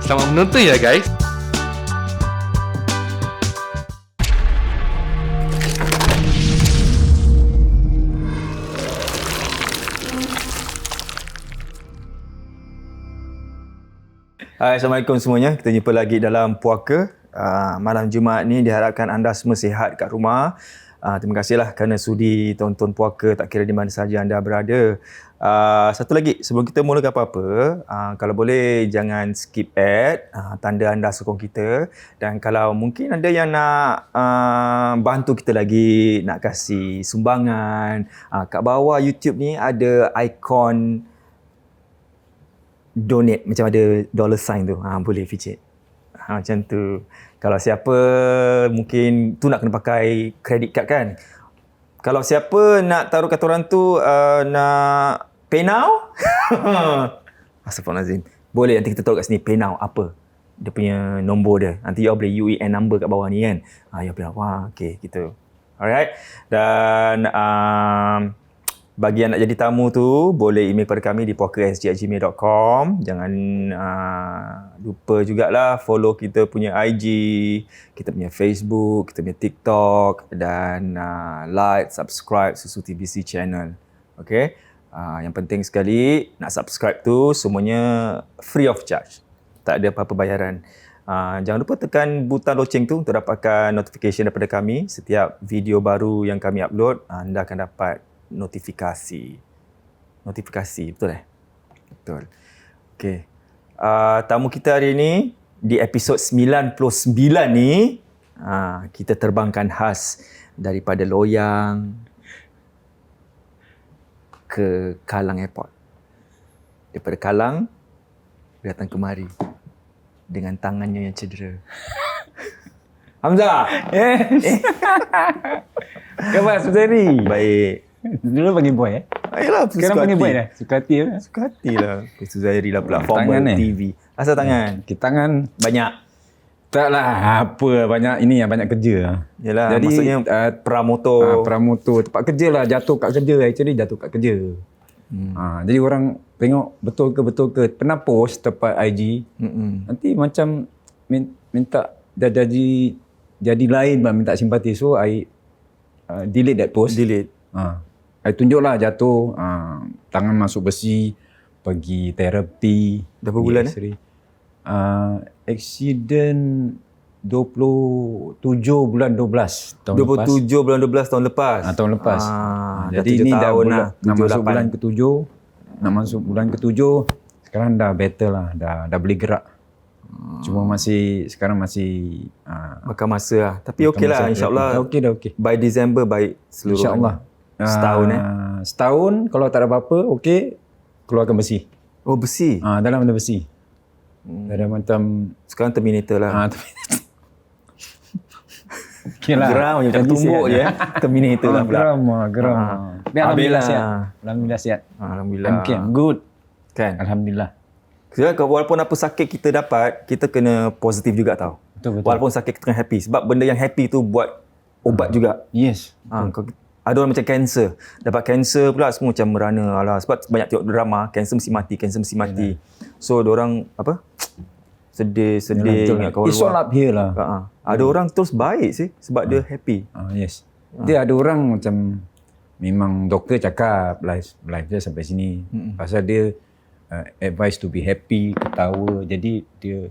Selamat menonton ya guys. Hai, Assalamualaikum semuanya. Kita jumpa lagi dalam Puaka. Malam Jumaat ni diharapkan anda semua sihat kat rumah. Terima kasihlah kerana sudi tonton Puaka tak kira di mana sahaja anda berada. Satu lagi, sebelum kita mulakan apa-apa, kalau boleh jangan skip ad, tanda anda sokong kita. Dan kalau mungkin ada yang nak bantu kita lagi, nak kasih sumbangan, kat bawah YouTube ni ada ikon donate, macam ada dollar sign tu, boleh fidget. Macam tu. Kalau siapa mungkin tu nak kena pakai credit card kan. Kalau siapa nak taruh kata orang tu nak pay now. Astaghfirullahalazim. Boleh nanti kita taruh kat sini pay now apa. Dia punya nombor dia. Nanti you boleh UEN number kat bawah ni kan. You boleh okey gitu. Alright. Dan bagi yang nak jadi tamu tu, boleh email pada kami di puaka@gmail.com. Jangan lupa jugalah follow kita punya IG, kita punya Facebook, kita punya TikTok dan like, subscribe Susu TBC channel. Okay? Yang penting sekali, nak subscribe tu semuanya free of charge. Tak ada apa-apa bayaran. Jangan lupa tekan butang loceng tu untuk dapatkan notification daripada kami. Setiap video baru yang kami upload, anda akan dapat notifikasi, betul Betul. Okey. Tamu kita hari ini di episod 99 ni, kita terbangkan khas daripada Loyang ke Kallang Airport. Daripada Kallang dia datang kemari dengan tangannya yang cedera. Hamzah. Khabar Saudari? Baik. Dulu panggil boy Ayolah, sekarang panggil boy dah. Suka hati lah. Suka hati lah. Suzairi lah pula. Formal TV. Asal tangan? Tangan Banyak. taklah apa, banyak ini yang banyak kerja. Yalah, jadi maksudnya pramotor. pramotor tempat kerja lah, jatuh kat kerja, actually jatuh kat kerja. Jadi orang tengok betul ke pernah post tempat IG. Nanti macam minta dah jadi lain lah, minta simpati. So I delete that post. I tunjuklah jatuh, tangan masuk besi, pergi terapi. Berapa bulan Accident 27 bulan 12 tahun 27 bulan 12 tahun lepas. Tahun lepas. Jadi ini dah nak masuk bulan ke-7. Nak masuk bulan ke-7. Sekarang dah better lah, dah boleh gerak. Cuma sekarang masih makan masa lah. Tapi okey lah, insyaAllah. Okey. By December baik seluruh. InsyaAllah. Setahun Setahun kalau tak ada apa-apa, okey, keluarkan besi. Oh, besi? Dalam ada besi. Ada macam sekarang Terminator lah. Okay lah. Geram macam tumbuk je. Terminator lah pula. Geram. Alhamdulillah sihat. Alhamdulillah sihat. Alhamdulillah. Okay, I'm good. Kan? Alhamdulillah. Walaupun apa sakit kita dapat, kita kena positif juga tau. Betul. Walaupun sakit kita kena happy. Sebab benda yang happy tu buat obat juga. Yes. Ada orang macam kanser. Dapat kanser pula semua macam merana. Alah, sebab banyak tengok drama, kanser mesti mati. So, diorang apa? Sedih ingat kawan luar. It's all up here lah. Ada orang terus baik sih sebab dia happy. Yes. Dia ada orang macam memang doktor cakap life dia sampai sini. Pasal dia advice to be happy, ketawa. Jadi dia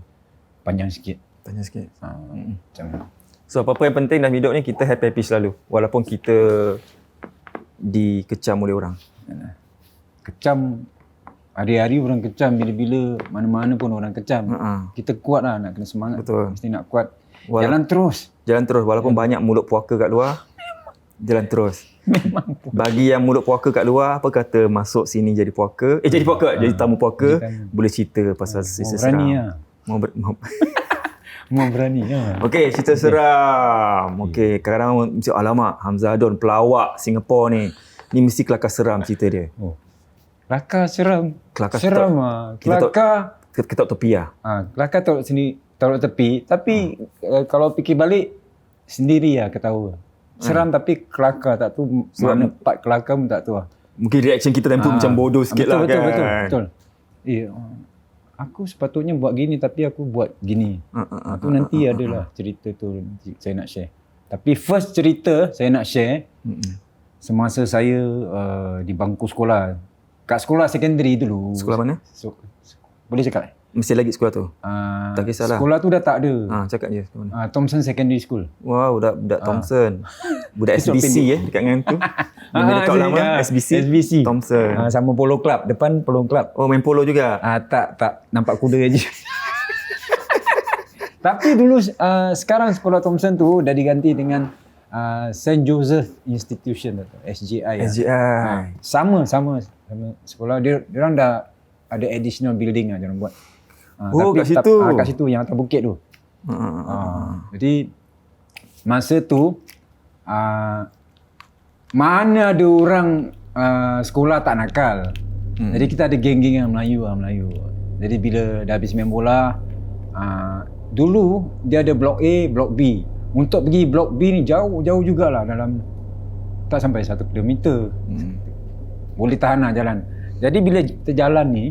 panjang sikit. Macam so apa-apa yang penting dalam hidup ni kita happy selalu. Walaupun kita dikecam oleh orang. Kecam hari-hari orang kecam, bila-bila mana-mana pun orang kecam. Kita kuat lah, nak kena semangat. Betul. Mesti nak kuat. Jalan terus. Walaupun banyak mulut puaka kat luar, jalan terus. Memang. Bagi yang mulut puaka kat luar, apa kata masuk sini jadi puaka. Jadi puaka, jadi tamu puaka, boleh cerita pasal sisa seram. Berani lah. Mau berani lah. Okey, cerita seram. Okey, kadang-kadang macam alamak, Hamzah Don pelawak Singapura ni. Ni mesti kelakar seram cerita dia. Kelakar seram. Kelakar seram lah. Kelakar. Kita tahu tepi lah. Kelakar taruh tepi. Tapi kalau fikir balik, sendiri lah ketawa. Seram tapi kelakar tak tahu mana part kelakar pun tak tahu lah. Mungkin reaction kita tempoh macam bodoh sikit lah kan. Betul. aku sepatutnya buat gini tapi aku buat gini. Itu nanti adalah cerita tu nanti saya nak share. Tapi first cerita saya nak share semasa saya di bangku sekolah. Kat sekolah secondary dulu. Sekolah mana? Boleh cakap? Mesti lagi sekolah tu? Tak kisahlah. Sekolah tu dah tak ada. Cakap je sekolah mana. Thompson Secondary School. Wow, budak Thompson. Budak SBC dekat dengan tu. Benda dekat lama SBC. Thompson. Sama polo club. Depan polo club. Oh, main polo juga? Tak. Nampak kuda aja. Tapi dulu sekarang sekolah Thompson tu dah diganti dengan St. Joseph Institution atau SJI. Sama sekolah dia orang dah ada additional building dia orang buat. Kat situ. Kat situ yang atas bukit tu. Jadi masa tu mana ada orang sekolah tak nakal. Jadi kita ada geng-geng yang Melayu. Jadi bila dah habis main bola, dulu dia ada blok A, blok B. Untuk pergi blok B ni jauh jugalah, dalam tak sampai 1 kilometer. Boleh tahan lah jalan. Jadi bila kita jalan ni,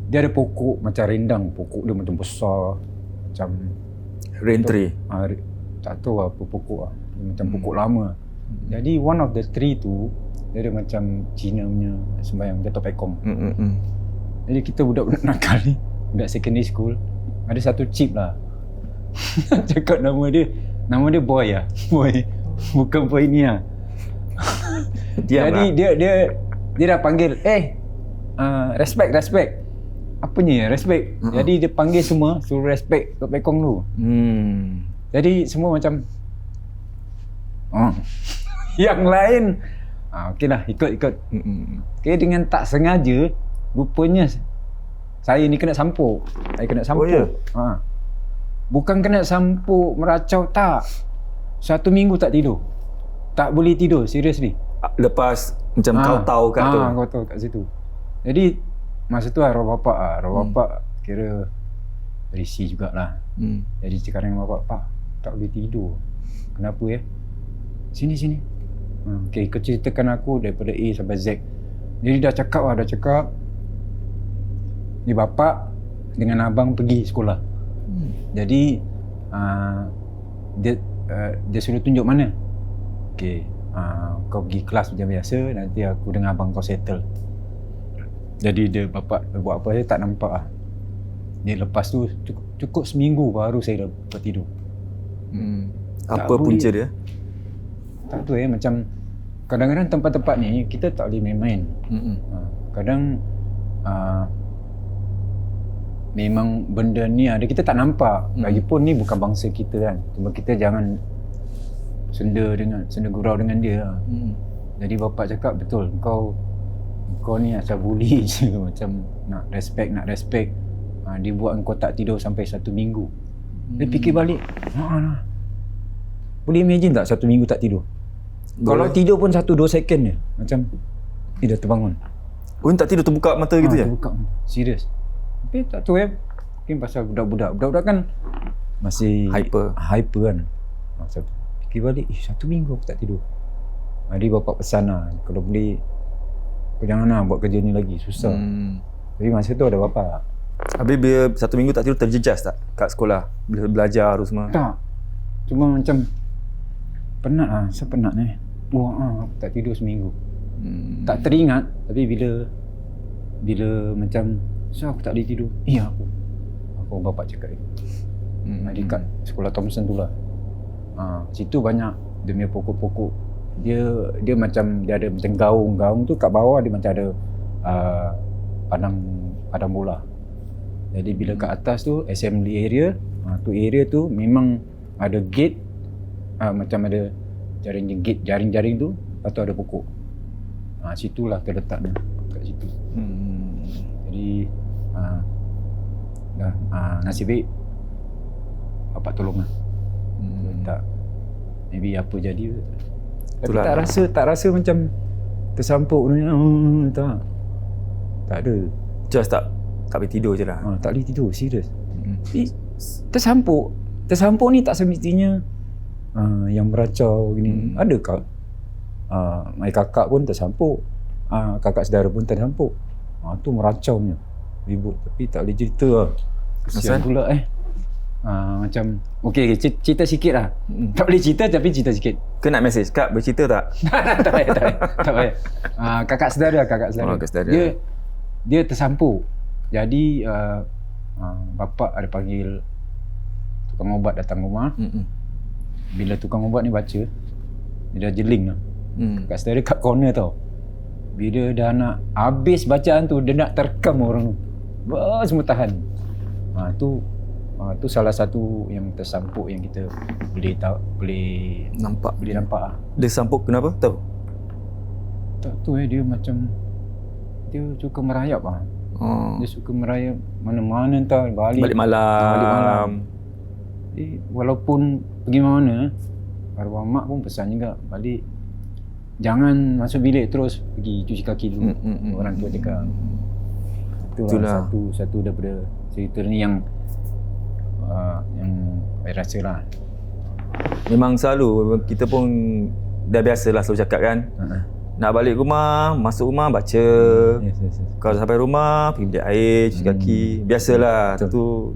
dia ada pokok macam rendang. Pokok dia macam besar. Macam rain tree. Tak tahu apa pokok lah. Macam pokok lama. Jadi one of the tree tu, dia ada macam Cina punya sembahyang jatuh pekong. Jadi kita budak-budak nakal ni, budak secondary school, ada satu chip lah. Cakap nama dia Boy lah. Boy. Bukan Boy ni lah. Jadi dia dah panggil, respect. Apanya respect? Jadi dia panggil semua, suruh respect Tok Pekong tu. Jadi semua macam yang lain okey lah, ikut. Okay, dengan tak sengaja, rupanya saya ni kena sampuk. Oh, ya? Bukan kena sampuk meracau, tak. 1 minggu tak tidur. Tak boleh tidur, seriously. Lepas macam kau tahu kat tu. Kau tahu kat situ. Jadi masa tu arwah bapak kira berisi jugalah. Jadi cakap dengan bapak, "Pak, tak boleh tidur." "Kenapa ya?" Sini. Okey, kau ceritakan aku daripada A sampai Z. Jadi dah cakap. Ni bapak dengan abang pergi sekolah. Jadi dia suruh tunjuk mana. Okey, kau pergi kelas macam biasa, nanti aku dengan abang kau settle. Jadi dia bapak buat apa, saya tak nampak lah. Dia lepas tu cukup seminggu baru saya dapat tidur. Apa punca dia? Tak tahu macam kadang-kadang tempat-tempat ni kita tak boleh main-main. Kadang memang benda ni ada, kita tak nampak. Lagipun ni bukan bangsa kita kan. Cuma kita jangan senda gurau dengan dia. Jadi bapak cakap betul, kau ni asal bully je. Macam nak respect. Dia buat kau tak tidur sampai 1 minggu. Dia fikir balik, boleh imagine tak 1 minggu tak tidur? Kalau tidur pun 1-2 second je, macam dah terbangun. Tak tidur, terbuka mata gitu je? Terbuka, serius. Tapi tak tahu mungkin pasal budak-budak kan masih hyper kan. Masa fikir balik, 1 minggu aku tak tidur. Jadi bapak pesan lah, kalau boleh kau jangan buat kerja ni lagi, susah. Tapi masa tu ada bapak. Habis bila 1 minggu tak tidur, terjejas tak kat sekolah? Bila belajar tu semua? Tak. Cuma macam penat lah. Saya penat ni. Aku tak tidur seminggu. Tak teringat. Tapi bila macam aku tak boleh tidur. Aku bapak cakap dekat sekolah Thompson tu lah. Situ banyak dia punya pokok-pokok. Dia macam dia ada macam gaung tu kat bawah dia macam ada padang bola. Jadi bila kat atas tu assembly area, tu area tu memang ada gate, macam ada jaring-jaring tu, lepas tu ada pokok. Situlah terletaknya kat situ. Jadi nasib baik bapak tolong lah. Tak, maybe apa jadi. Tapi tak rasa macam tersampuk ni. Tak ada. Just tak boleh tidur je lah. Tak boleh tidur, serius. Tersampuk ni tak semestinya yang meracau gini. Ada kak. My kakak pun tersampuk. Kakak saudara pun tersampuk. Tu meracaunya. ribut. Tapi tak boleh cerita lah. Kesian pula macam okey, cerita sikit lah. Tak boleh cerita tapi cerita sikit. Ke nak mesej, Kak boleh cerita tak? tak payah. Kakak saudara. Kakak saudara. Dia tersampuk. Jadi bapa ada panggil tukang ubat datang rumah. Bila tukang ubat ni baca, dia dah jeling lah. Kakak saudara kat corner tau. Bila dah nak habis bacaan tu, dia nak terkam orang tu. Semua tahan. Tu salah satu yang tersampuk yang kita boleh nampak lah. Dia sampuk kenapa? Tahu? Tak tu dia macam dia suka merayap lah. Dia suka merayap mana-mana entah balik malam. Walaupun pergi mana, arwah mak pun pesan juga balik jangan masuk bilik terus, pergi cuci kaki dulu. Orang tua cakap. Itulah satu daripada cerita ni yang saya rasa lah. Memang selalu kita pun dah biasalah selalu cakap kan. Nak balik rumah, masuk rumah baca. Yes. Kalau sampai rumah pergi bilik air, cuci kaki. Biasalah. Tu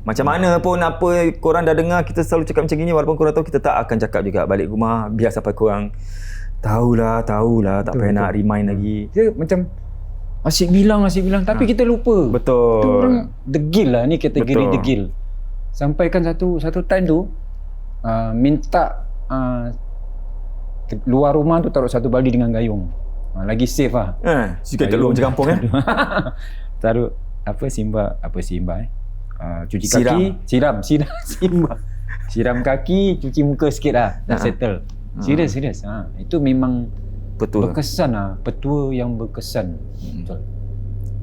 macam mana pun apa korang dah dengar kita selalu cakap macam gini, walaupun korang tahu kita tak akan cakap juga balik rumah biar sampai korang tahulah tak payah nak remind lagi. Dia macam asyik bilang tapi kita lupa. Betul. Tu orang degil lah, ni kategori degil. Sampaikan satu time tu minta luar rumah tu taruh satu baldi dengan gayung. Lagi safe lah. Sikit kat luar macam kampung kan. Taruh simba cuci kaki, siram siram kaki, cuci muka sikit lah, dah settle. Serius. Itu memang betul. Berkesan lah, petua yang berkesan. Betul.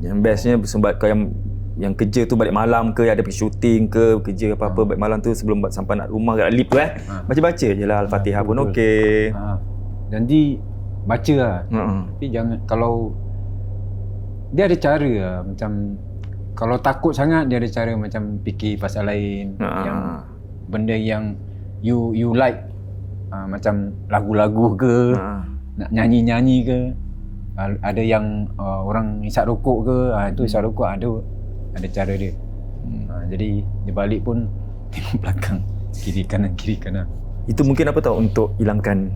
Yang bestnya sebab kau yang kerja tu balik malam ke, ada pergi syuting ke, kerja apa-apa balik malam tu sebelum sampai nak rumah kat lift tu baca-baca je lah Al-Fatihah pun okey. Jadi baca lah. Tapi jangan, kalau dia ada cara lah, macam kalau takut sangat dia ada cara macam fikir pasal lain, yang benda yang you like, macam lagu-lagu ke, nak nyanyi-nyanyi ke, ada yang orang isap rokok ke, itu isap rokok ada cara dia. Jadi dia balik pun tengok belakang, kiri kanan. Itu mungkin apa tahu untuk hilangkan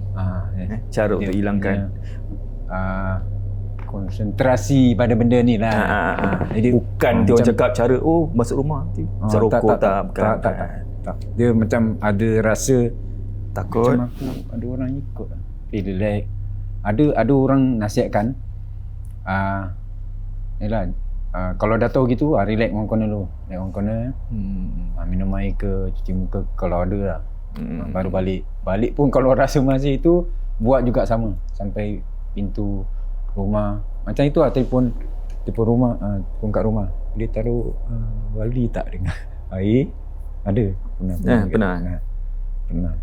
cara dia, untuk hilangkan konsentrasi pada benda ni lah. Jadi bukan dia orang cakap cara masuk rumah isap rokok tak. Dia macam ada rasa takut, macam aku ada orang ikut, relax. Ada orang nasihatkan kalau dah tahu gitu, relax orang corner dulu. Relax orang corner, minum air ke, cuci muka kalau ada lah. Baru balik pun kalau rasa masih itu, buat juga sama sampai pintu rumah. Macam itu lah, telefon rumah, telefon kat rumah. Dia taruh baldi tak dengan air? Ada. Pernah.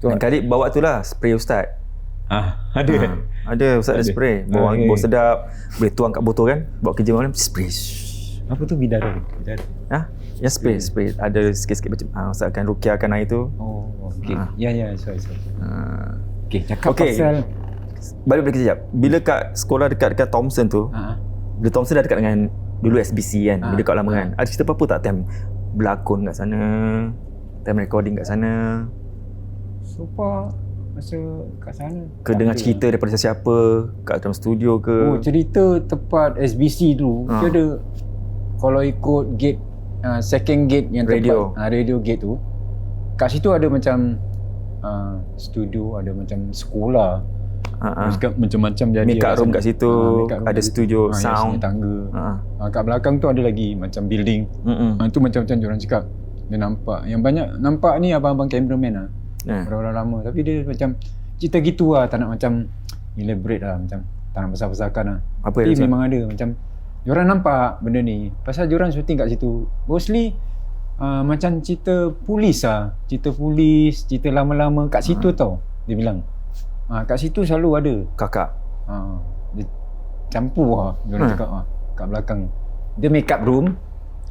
Dan kali bawa tu lah spray ustaz. Ada ustaz ada spray. Bau sedap. Boleh tuang kat botol kan. Bawa kerja malam spray. Apa tu bidara? Ya spray. Ada sikit-sikit macam ustaz akan rukiahkan air tu. Okey. Ya, sorry. Okey, cakap pasal balik kejap. Bila kat sekolah dekat Thomson tu, bila Thomson dah dekat dengan dulu SBC kan, bila dekat lama kan. Ada cerita apa-apa tak time berlakon kat sana, time recording kat sana? So far masa kat sana ke dengar cerita daripada siapa kat dalam studio ke? Cerita tempat SBC dulu dia ada, kalau ikut gate second gate yang radio gate tu, kat situ ada macam studio, ada macam sekolah, macam-macam jadi. Makeup room kat situ, ada studio sound, tangga. Kat belakang tu ada lagi macam building. Itu macam-macam orang cakap dia nampak. Yang banyak nampak ni abang-abang cameraman lah. Orang-orang lama. Tapi dia macam cerita gitu lah, tak nak macam elaborate lah, macam tak nak besar-besarkan lah. Tapi memang ada macam diorang nampak benda ni. Pasal diorang syuting kat situ mostly macam cerita polis lah. Cerita lama-lama kat situ tau. Dia bilang kat situ selalu ada kakak. Dia campur lah diorang cakap kat belakang. Dia makeup room,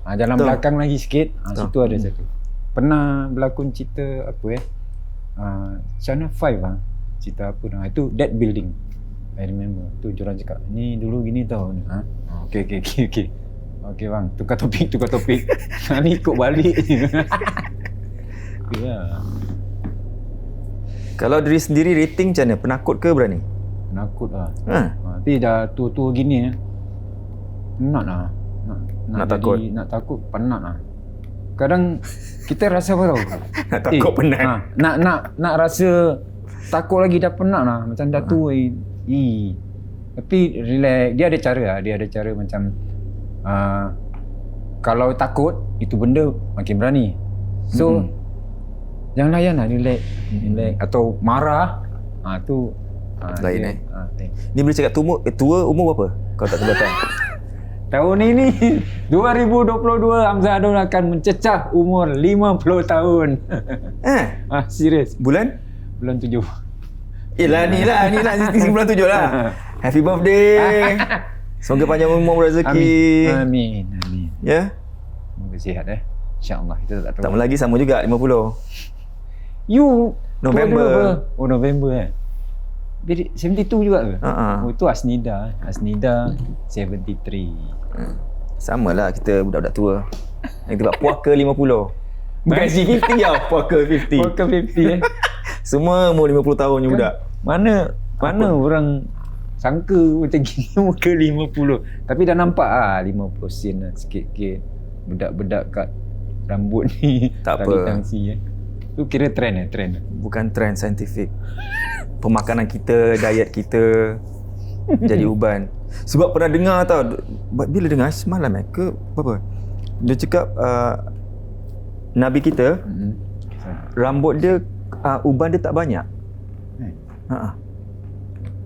dalam belakang lagi sikit, situ ada satu. Pernah berlakon cerita apa Channel 5 cerita apa dah. Itu that building I remember. Tu diorang cakap, ni dulu gini tau. Ha? Okay. Okay bang, tukar topik. Ni ikut balik je. Ya. Kalau diri sendiri rating macam mana? Penakut ke berani? Penakut lah. Ha? Tapi dah tua-tua gini penat lah. Nak takut? Nak takut, penat lah. Kadang kita rasa apa tau? Nak takut penat. Nak rasa takut lagi dah penat lah. Macam dah tua. Tapi relax. Dia ada cara macam kalau takut, itu benda makin berani. So, jangan layan lah, relax. Atau marah, tu lain lain. Ni boleh cakap tua umur berapa? Kau tak terbatas. Tahun ini 2022 Hamzah Adon akan mencecah umur 50 tahun. Serius. Bulan 7. Yelah ni lah bulan 7 lah. Happy birthday. Semoga panjang umur rezeki. Amin. Ya. Semoga sihat InsyaAllah. Kita tak tahu. Tak lama lagi sama juga 50. You November. November Jadi 72 juga ke? Oh, itu Asnida 73. Sama lah kita budak-budak tua. Yang kita buat puaka 50. Bukan C50 tau, puaka 50. Puaka 50 Semua umur 50 tahun je budak. Mana orang sangka macam gini muka 50. Tapi dah nampak 50 sen lah sikit-sikit. Bedak-bedak kat rambut ni. Tak apa. Tangsi tu kira trend Bukan trend saintifik. Pemakanan kita, diet kita jadi uban. Sebab pernah dengar tau, bila dengar semalam ke apa? Dia cakap Nabi kita rambut dia uban dia tak banyak.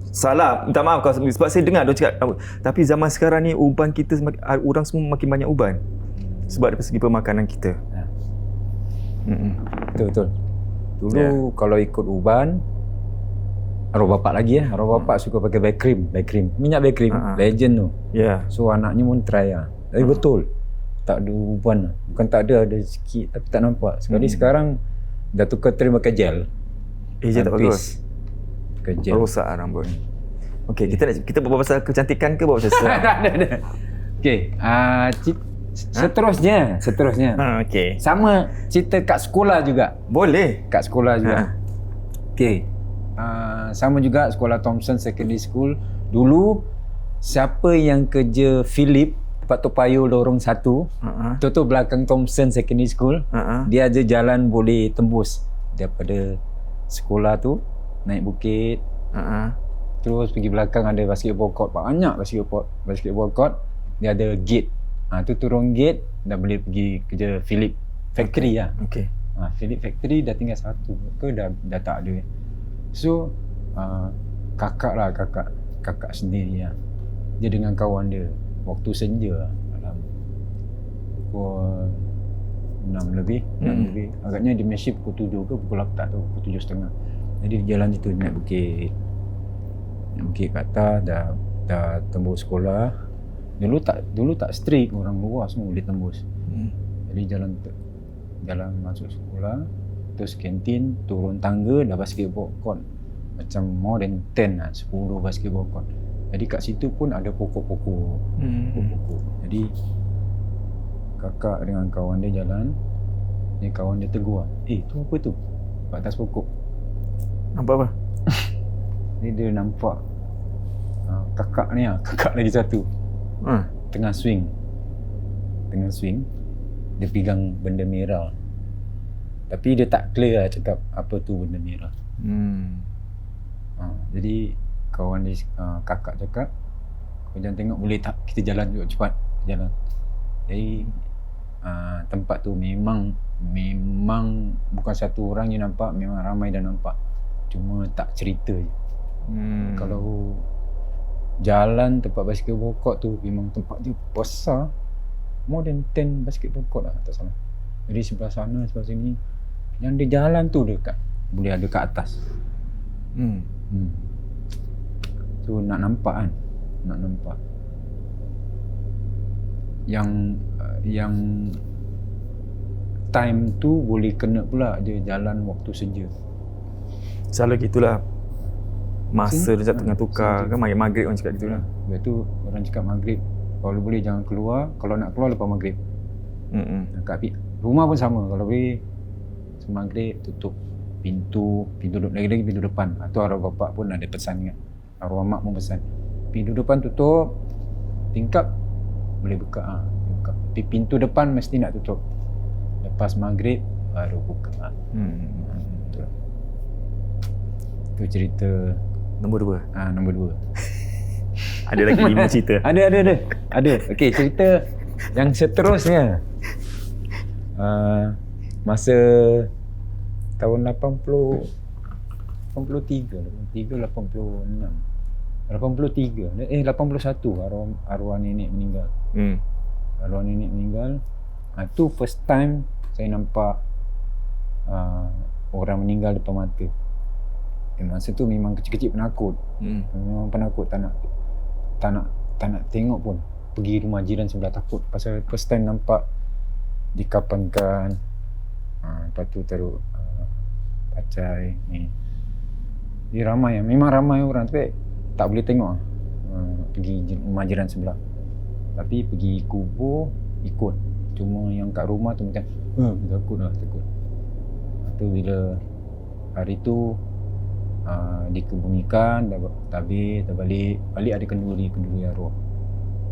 Salah, minta maaf kau sebab saya dengar dia cakap tapi zaman sekarang ni uban kita orang semua makin banyak uban. Sebab dari segi pemakanan kita. Betul. Dulu kalau ikut uban arwah bapak lagi arwah bapak suka pakai back cream, minyak back cream, legend tu. So anaknya pun try Tapi betul. Tak ada uban. Bukan tak ada sikit tapi tak nampak. Sekarang dah tukar trend pakai gel. Gel tak bagus. Pakai gel. Rosak rambut. Okey, kita buat pasal kecantikan ke buat pasal ada. Okey, seterusnya. Okey. Sama cerita kat sekolah juga. Boleh. Kat sekolah juga. Okey. Sama juga sekolah Thomson Secondary School. Dulu siapa yang kerja Philip Pak Toa Payoh lorong 1, tu belakang Thomson Secondary School, dia ada jalan boleh tembus daripada sekolah tu naik bukit. Terus pergi belakang ada basketball court, banyak basketball court. Dia ada gate. Tu turun gate dah boleh pergi kerja Philip Factory lah. Okey. Philip Factory dah tinggal satu ke dah tak ada. So kakak sendiri lah. Dia dengan kawan dia waktu senja dalam pukul 6 lebih. Agaknya dia shift pukul 7 ke pukul 8 tak tahu, pukul 7.30. Jadi dia jalan situ naik bukit ke atas, dah tembus sekolah. Dulu tak strict, orang luar semua boleh tembus. Jadi jalan masuk sekolah, terus kantin, turun tangga, dah basketball court. Macam more than 10 lah, 10 basketball court. Jadi kat situ pun ada pokok-pokok. Jadi kakak dengan kawan dia jalan, kawan dia tegur, tu apa tu? Kat atas pokok. Nampak apa? Jadi dia nampak kakak lagi satu. Tengah swing. Dia pegang benda merah. Tapi dia tak clear lah cakap apa tu benda merah. Jadi kawan dia, kakak cakap, kau jangan tengok, boleh tak kita jalan juga cepat. Jalan. Jadi tempat tu memang bukan satu orang yang nampak, memang ramai dah nampak. Cuma tak cerita je. Kalau jalan tempat basketball court tu memang tempat dia besar. More than 10 basketball court lah, tak salah. Jadi sebelah sana, sebelah sini. Yang dia jalan tu dekat, boleh ada kat atas. So nak nampak. Yang time tu boleh kena pula dia jalan waktu senja. Selalu gitulah. Masa dia tengah tukar. Kan maghrib orang cakap gitu lah. Lepas tu orang cakap maghrib, kalau boleh jangan keluar. Kalau nak keluar lepas maghrib. Kat rumah pun sama. Kalau boleh maghrib tutup pintu lagi-lagi pintu depan. Tu arwah bapak pun ada pesan kan. Arwah mak pun pesan. Pintu depan tutup, tingkap boleh buka. Buka. Tapi pintu depan mesti nak tutup. Lepas maghrib baru buka. Itu cerita Nombor 2. nombor 2. Ada lagi 5 cerita. Ada. Okey, cerita yang seterusnya. Masa tahun 86, 81 arwah nenek meninggal. Arwah nenek meninggal. Tu first time saya nampak orang meninggal depan mata. Masa tu memang kecil-kecil penakut. Memang penakut, tak nak tengok pun. Pergi rumah jiran sebelah takut pasal first time nampak dikapankan. Lepas tu taruh pacai ni. Dia memang ramai orang, tapi tak boleh tengok. Pergi rumah jiran sebelah. Tapi pergi kubur ikut. Cuma yang kat rumah tu macam takut. Lepas tu bila hari tu dikebumikan, dah habis, dah balik ada kenduri arwah.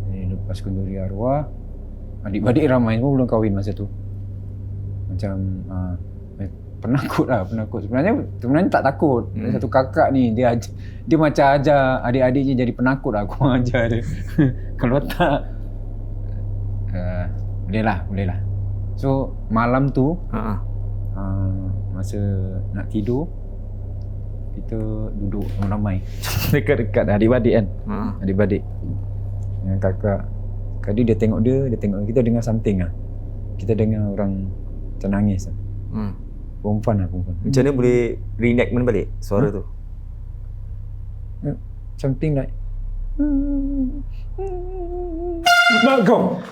Jadi lepas kenduri arwah, adik-adik ramai semua belum kahwin masa tu. Macam penakut. Sebenarnya tak takut. Ada satu kakak ni dia macam ajar adik-adik je jadi penakut lah. Aku ajar dia. Kalau tak boleh lah. So malam tu masa nak tidur, kita duduk ramai dekat-dekat adik-adik kan. Adik-adik yang kakak tadi dia tengok kita dengar something lah. Kita dengar orang nangis lah. Perempuan. Macam mana boleh reenactment balik suara tu? Something like Magong.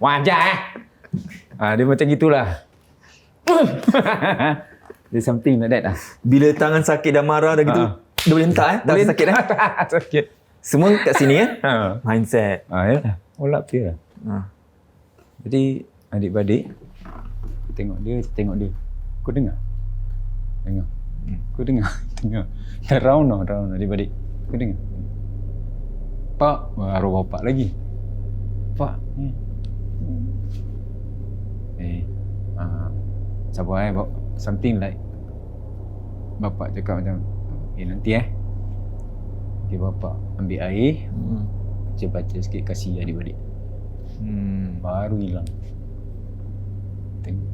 Wajar dia macam gitulah. Dia something like that lah. Bila tangan sakit dan marah dah gitu, dia boleh hentak tak boleh sakit sakit. Semua kat sini kan? Mindset. Yalah. Olap dia lah. Jadi adik-beradik tengok dia. Kau dengar? Kau dengar? Dah round adik-beradik. Kau dengar? Pak, arwah bapak lagi. Pak ni. Sabar something like bapak cakap macam nanti okay, bapak ambil air, baca sikit kasih adik-adik. Baru hilang. Tengok.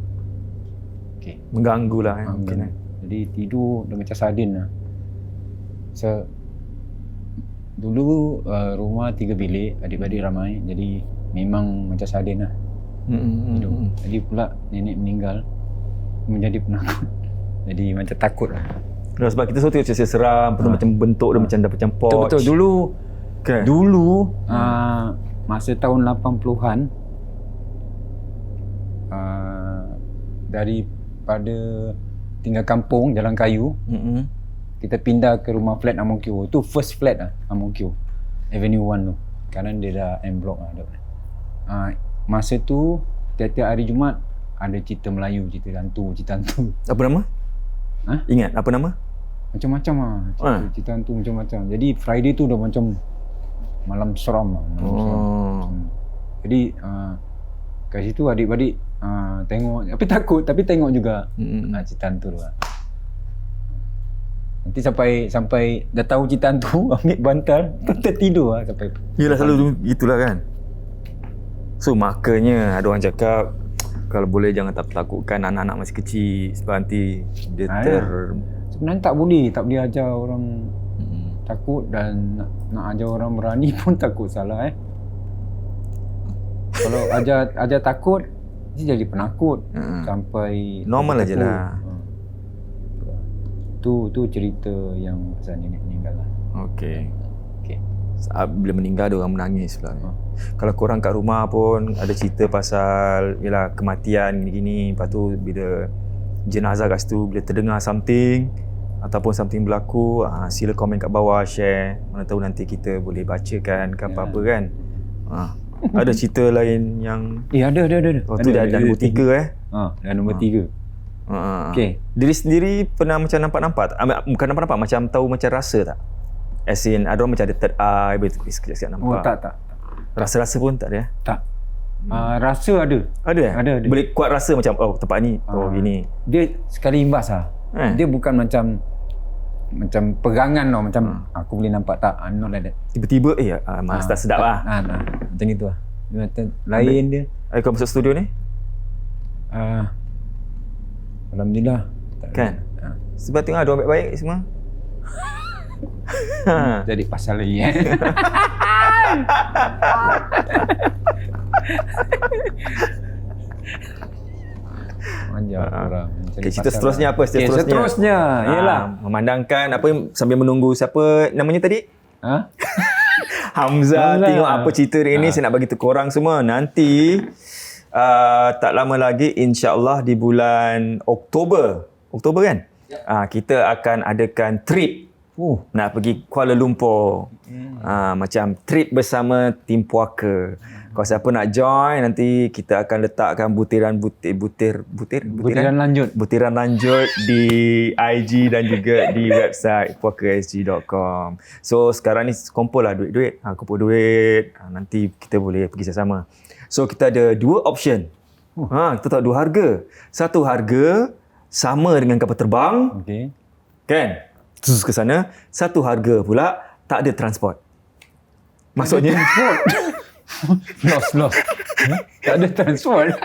Okay. Mengganggu lah mungkin. Jadi tidur dah macam sardin lah. Dulu rumah 3 bilik, adik-adik ramai, jadi memang macam sardin lah. Jadi pula nenek meninggal, menjadi penakut. Jadi macam takut lah. Sebab kita selalu tengok cerita seram, macam bentuk dia macam dah macam porch. Betul. Dulu masa tahun 80-an, daripada tinggal kampung Jalan Kayu, kita pindah ke rumah flat Ang Mo Kio. Itu first flat lah, Ang Mo Kio Avenue 1 tu. Sekarang dia dah M Block lah. Masa tu tiap-tiap hari Jumaat ada cerita Melayu, cerita hantu. Apa nama? Ingat apa nama? Macam-macam lah. Cerita hantu macam-macam. Jadi Friday tu dah macam malam seram lah. Jadi kat situ adik-adik tengok, tapi takut, tapi tengok juga cerita hantu tu lah. Nanti sampai dah tahu cerita hantu, ambil bantal, tertidur lah sampai. Yelah, selalu gitulah kan. So makanya ada orang cakap kalau boleh jangan takutkan anak-anak masih kecil, sebab nanti dia sebenarnya tak boleh ajar orang takut, dan nak ajar orang berani pun takut salah. Kalau ajar takut, dia jadi penakut sampai normal aja lah. Tu cerita yang pasal nenek meninggal lah. Okey. Bila meninggal ada orang menangis pula. Kalau korang kat rumah pun ada cerita pasal kematian gini-gini, lepas tu bila jenazah kat situ, bila terdengar something, ataupun something berlaku, sila komen kat bawah, share. Mana tahu nanti kita boleh bacakan ke apa-apa kan. Ada cerita lain yang ada. tu dah nombor 3 dah nombor 3. Okey. Diri sendiri pernah macam nampak-nampak tak? Bukan nampak-nampak, macam tahu macam rasa tak? As in, ada orang macam ada third eye, sekejap-sekejap nampak. Oh, tak. Rasa-rasa pun tak ada? Tak. Rasa ada. Ada. Boleh kuat rasa macam, tempat ni, gini. Dia sekali imbas lah. Dia bukan macam pegangan tau, macam aku boleh nampak tak, not like that. Tiba-tiba, tak sedap lah. Macam itu lah. Dia macam lain dia. Kau masuk studio ni? Alhamdulillah. Kan? Sebab tengok ada orang baik-baik semua. Jadi pasal lagi orang. Cerita seterusnya apa? Seterusnya ialah memandangkan apa sambil menunggu siapa namanya tadi? Hamzah. Tengok apa cerita hari ni. Saya nak bagi tahu korang semua. Nanti tak lama lagi, insya-Allah di bulan Oktober kan? Kita akan adakan trip nak pergi Kuala Lumpur. Macam trip bersama tim puaka. Kalau siapa nak join, nanti kita akan letakkan butiran lanjut di IG dan juga di website puakaSG.com. So sekarang ni kumpul lah duit. Kumpul duit. Nanti kita boleh pergi sama-sama. So kita ada 2 option. Kita tahu 2 harga. Satu harga sama dengan kapal terbang. Kan? Terus ke sana. Satu harga pula tak ada transport. Maksudnya lost. Tak ada transport.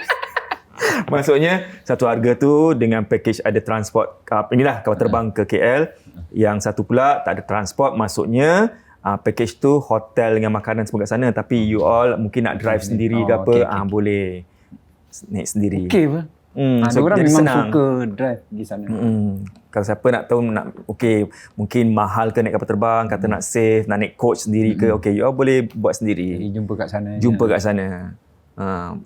Maksudnya satu harga tu dengan package ada transport. Inilah kapal terbang ke KL. Yang satu pula tak ada transport. Maksudnya package tu hotel dengan makanan semua kat sana, tapi you all mungkin nak drive sendiri ke apa, boleh naik sendiri. Okey apa? So orang memang senang suka drive pergi sana. Kalau siapa nak tahu mungkin mahal ke naik kapal terbang, kata nak save, nak naik coach sendiri ke, you all boleh buat sendiri. Jadi jumpa kat sana.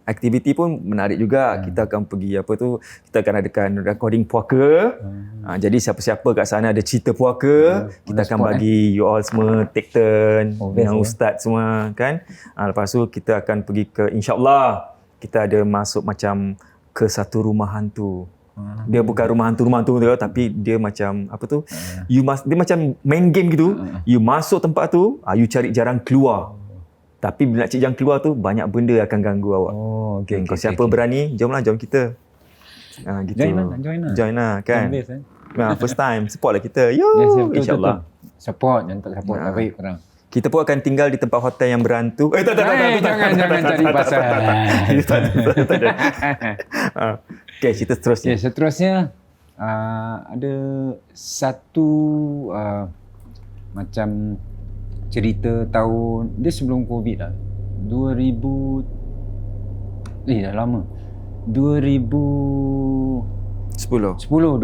Aktiviti pun menarik juga. Kita akan pergi kita akan adakan recording puaka. Jadi siapa-siapa kat sana ada cerita puaka, kita akan bagi you all semua take turn dengan ustaz semua kan. Lepas tu kita akan pergi ke, insya-Allah kita ada masuk macam ke satu rumah hantu. Dia bukan rumah hantu tapi dia macam dia macam main game gitu. You masuk tempat tu, you cari jalan keluar. Tapi bila nak cik jalan keluar tu, banyak benda akan ganggu awak. Kalau siapa berani, jom kita. Gitu. Join lah kan. First time, support lah kita. InsyaAllah. Support, jangan tak support. Tak baik korang. Kita pun akan tinggal di tempat hotel yang berhantu. Jangan cari pasal. Okay, cerita seterusnya. Seterusnya, ada satu macam cerita tahun dia sebelum COVID lah. 2000 dah lama. 2010. 2010.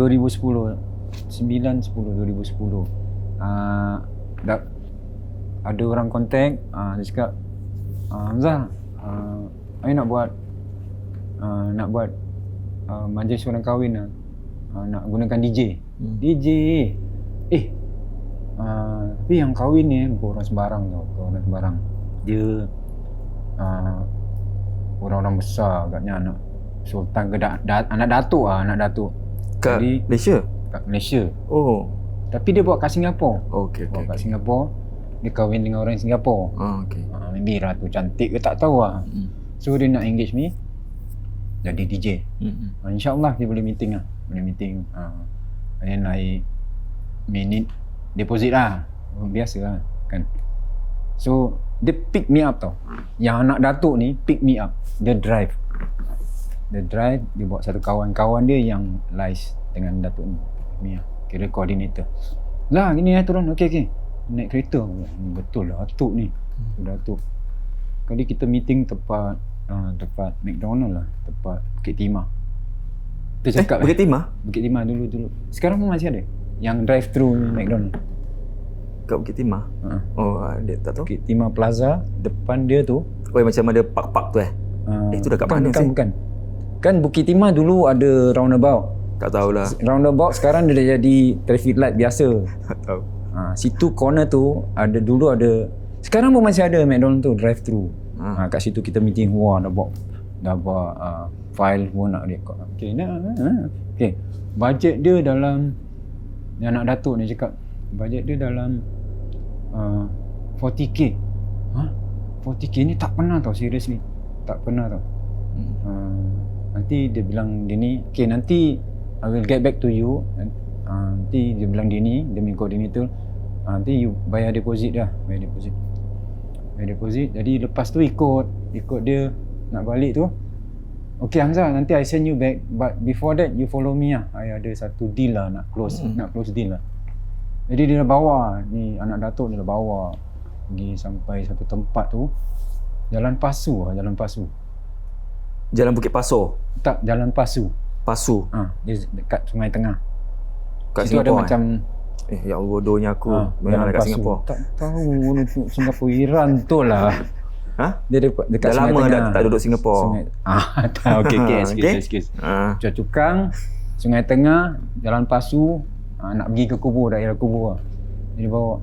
Ada orang kontak, dia cakap, Hamzah, I nak buat majlis orang kahwin lah. Nak gunakan DJ. Tapi yang kahwin ni bukan orang sembarang tau. Dia orang-orang besar agaknya, anak sultan ke anak datuk. Kat Malaysia? Kat Malaysia. Tapi dia bawa kat Singapura. Kat Singapura. Dia kahwin dengan orang Singapura. Maybe Ratu cantik ke tak tahu lah. So dia nak engage me jadi DJ. InsyaAllah dia boleh meeting lah. And then I minute deposit lah. Biasa lah kan. So dia pick me up tau. Yang anak datuk ni pick me up. Dia drive. Dia bawa satu kawan-kawan dia yang lies dengan datuk ni. Kira koordinator. Lah gini turun. Okay. Naik kereta. Betul lah datuk ni. Datuk. Kali kita meeting tempat McDonald lah. Tempat Bukit Timah. Kita cakap Bukit Timah? Bukit Timah dulu. Sekarang pun masih ada. Yang drive thru McDonald. Kat Bukit Timah? Dia tak tahu. Bukit Timah Plaza. Depan dia tu. Macam ada park tu itu dah kat mana sih? Bukan. Kan Bukit Timah dulu ada roundabout. Tak tahulah. Roundabout sekarang dia dah jadi traffic light biasa. Tak tahu. Situ corner tu dulu ada, sekarang pun masih ada McDonald tu drive thru. Kat situ kita meeting, wah dah buat file pun nak record. Okey, bajet dia dalam, yang anak datuk ni cakap bajet dia dalam 40k. 40k ni tak pernah tau, seriously tak pernah tau. Nanti dia bilang dia ni, okay, nanti I will get back to you. Nanti dia bilang dia ni, demi koordinator, nanti you bayar deposit dah, bayar deposit. Jadi lepas tu ikut dia nak balik tu, okay Hamzah, nanti I send you back, but before that you follow me lah. I ada satu deal lah nak close deal lah. Jadi dia dah bawa ni, anak datuk dia dah bawa pergi sampai satu tempat tu, Jalan Pasu. Jalan Bukit Pasoh. Tak, Jalan Pasu. Dia dekat Sungai Tengah. Kat Situ Singapore. ada macam ya Allah, bodohnya aku. Memang Jalan dekat Pasu. Singapore. Tak tahu Singapura, Iran tu lah. Dia dekat Dah Sungai lama Tengah. dah tak duduk Singapore. Okey, Okay? excuse. Cuaca Cukang, Sungai Tengah, Jalan Pasu, nak pergi ke kubur, daerah kubur lah. Jadi bawa,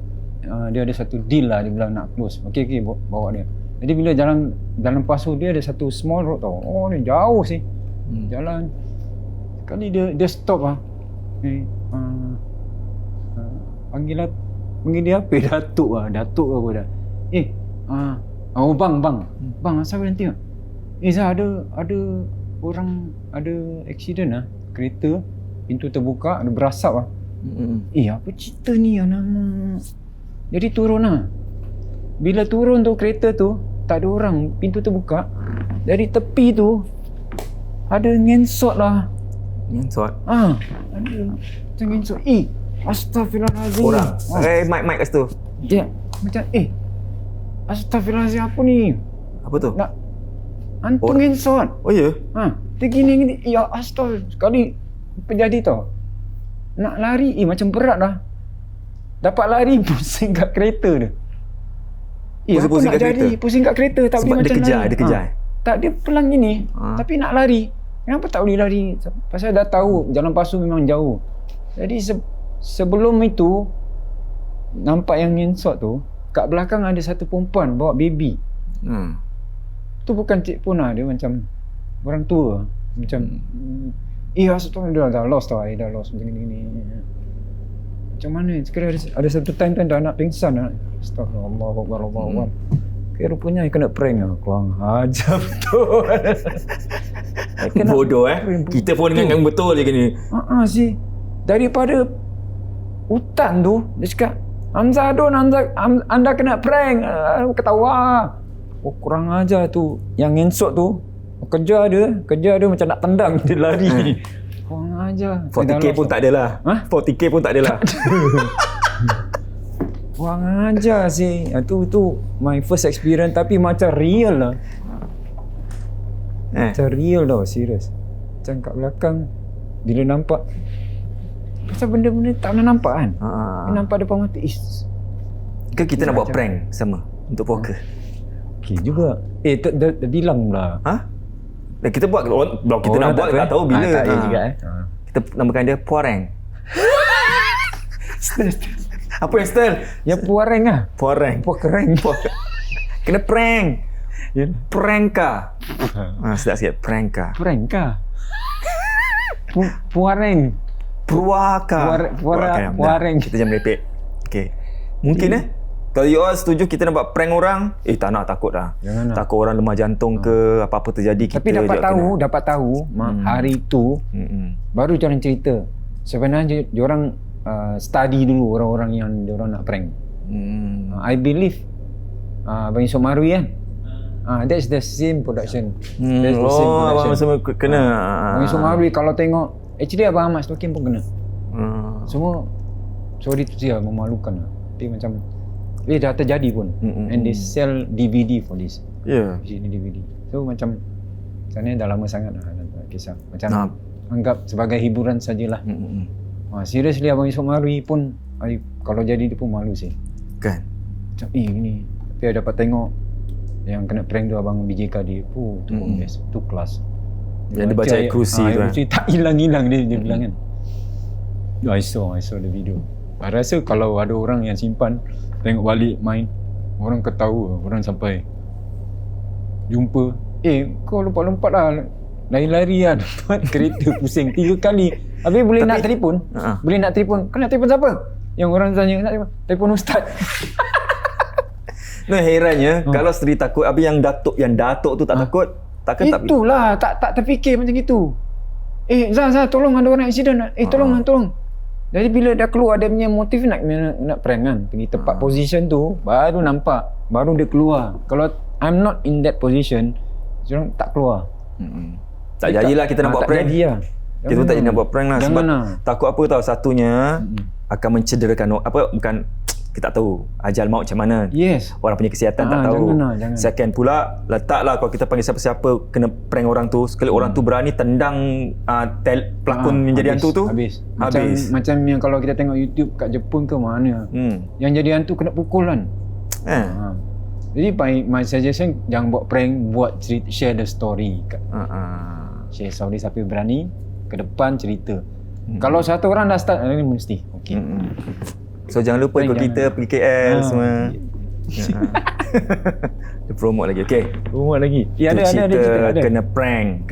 dia ada satu deal lah, dia bilang nak close. Okey, bawa dia. Jadi bila Jalan Pasu dia ada satu small road tau. Oh ni jauh sih. Jalan. Sekali dia stop lah. Panggil dia apa? Datuk ke apa dah. Bang, asal berhenti tak? Zah, ada orang, ada accident lah. Kereta, pintu terbuka, ada berasap lah. Apa cerita ni alamak. Jadi turun lah. Bila turun tu kereta tu, tak ada orang, pintu terbuka. Dari tepi tu, ada ngensot lah. Ngensot? Ada macam ngensot. Astaghfirullahaladzim. Orang? Mic kat situ. Dia macam, astaghfirullahaladzim, apa ni? Apa tu? Nak hantu ngensot. Oh ya? Dia gini. Ya astaghfirullah. Sekali terjadi tau. Nak lari, macam berat lah. Dapat lari, pusing kat kereta dia. Pusing nak kat jadi? kereta? Pusing kat kereta tak Sebab boleh macam dia lari. kejar. Tak, dia pelang gini. Tapi nak lari. Kenapa tak boleh lari? Pasal dah tahu Jalan Pasu memang jauh. Jadi sebelum itu, nampak yang ngensot tu, kat belakang ada satu perempuan bawa baby. Tu bukan cik pun lah, dia macam orang tua. Macam astagfirullah, dah lost tau, dah lost macam ni. Macam mana? Sekarang ada satu time kan dah nak pingsan lah. Astagfirullah, Allahu. Okay, rupanya kena prank lah. Kurang ajar betul. Bodoh Kita pun dengan yang betul je kena. Sih. Daripada hutan tu, dia cakap, Hamzah Adun, anda kena prank. Ketawa. Kurang ajar tu. Yang ngensot tu, kejar dia macam nak tendang, dia lari. Kurang ajar. 40k pun tak adalah. 40k pun tak adalah. Kurang ajar sih. Itu my first experience, tapi macam real lah. Macam real tau, serius. Macam kat belakang, bila nampak, pasal benda-benda tak pernah nampak kan. Nampak depan mata. Ke kita nak buat prank sama untuk poker? Okey juga. Dah bilang pula. Kita buat, kita nak buat tak tahu bila. Tak juga Kita namakan dia Puareng. Apa yang style? Ya puareng lah. Puareng. Kena prank. Pranka. Sedap sikit. Pranka. Puareng. Puareng. Kita jangan merepek. Okay. Mungkin kalau you all setuju kita nak buat prank orang, tak nak, takut dah. Takut orang lemah jantung ke, apa-apa terjadi kita. Tapi dapat tahu hari tu baru diorang cerita. Sebenarnya diorang study dulu orang-orang yang diorang nak prank. I believe Abang Yusof Marwi kan. That's the same production. That's the same production. Abang semua kena. Abang Yusof Marwi kalau tengok, actually Abang Ahmad Stokin pun kena. Semua, sorry tu dia memalukan lah. Tapi macam dah terjadi pun. And they sell DVD for this. Ini DVD. So macam sebenarnya dah lama sangat lah kisah. Macam anggap sebagai hiburan sajalah. Seriously Abang Yusof Marwi pun, kalau jadi dia pun malu sih. Kan? Macam ini. Tapi I dapat tengok yang kena prank tu Abang BJ Kadir. Tu best. Tu kelas. Yang dia baca ayat kerusi tu. Kerusi tak hilang-hilang dia bilang kan. I saw the video. I rasa kalau ada orang yang simpan, tengok balik main, orang ketawa, orang sampai jumpa, kau lompat-lompat lah, lari-lari lah dapat kereta pusing 3 kali. Habis boleh nak telefon, kau nak telefon siapa? Yang orang tanya, nak telefon ustaz. Nah, herannya kalau Sri takut, habis yang datuk tu tak takut, takkan tak. Itulah, tak terfikir macam gitu. Zah, tolong, ada orang accident. Tolong. Jadi bila dah keluar dia punya motif nak prank kan, pergi tempat position tu, baru nampak, baru dia keluar. Kalau I'm not in that position, orang tak keluar. Tak jadilah kita nak buat prank. Tak jadi lah. Kita tak jadi nak buat prank lah. Sebab takut apa tahu, satunya akan mencederakan bukan, kita tak tahu ajal maut macam mana. Yes. Orang punya kesihatan tak tahu. Jangan. Second pula, letaklah kalau kita panggil siapa-siapa kena prank orang tu, sekali orang tu berani tendang pelakon menjadi hantu tu, habis. Macam yang kalau kita tengok YouTube kat Jepun ke mana, yang jadi hantu kena pukul kan. Jadi my suggestion, jangan buat prank, share the story. Share story, siapa berani ke depan cerita. Kalau satu orang dah start, ini mesti okey. So jangan lupa ikut kita pergi KL semua. Dia promote lagi. Okey. Promote lagi. Ada cerita. Kena prank.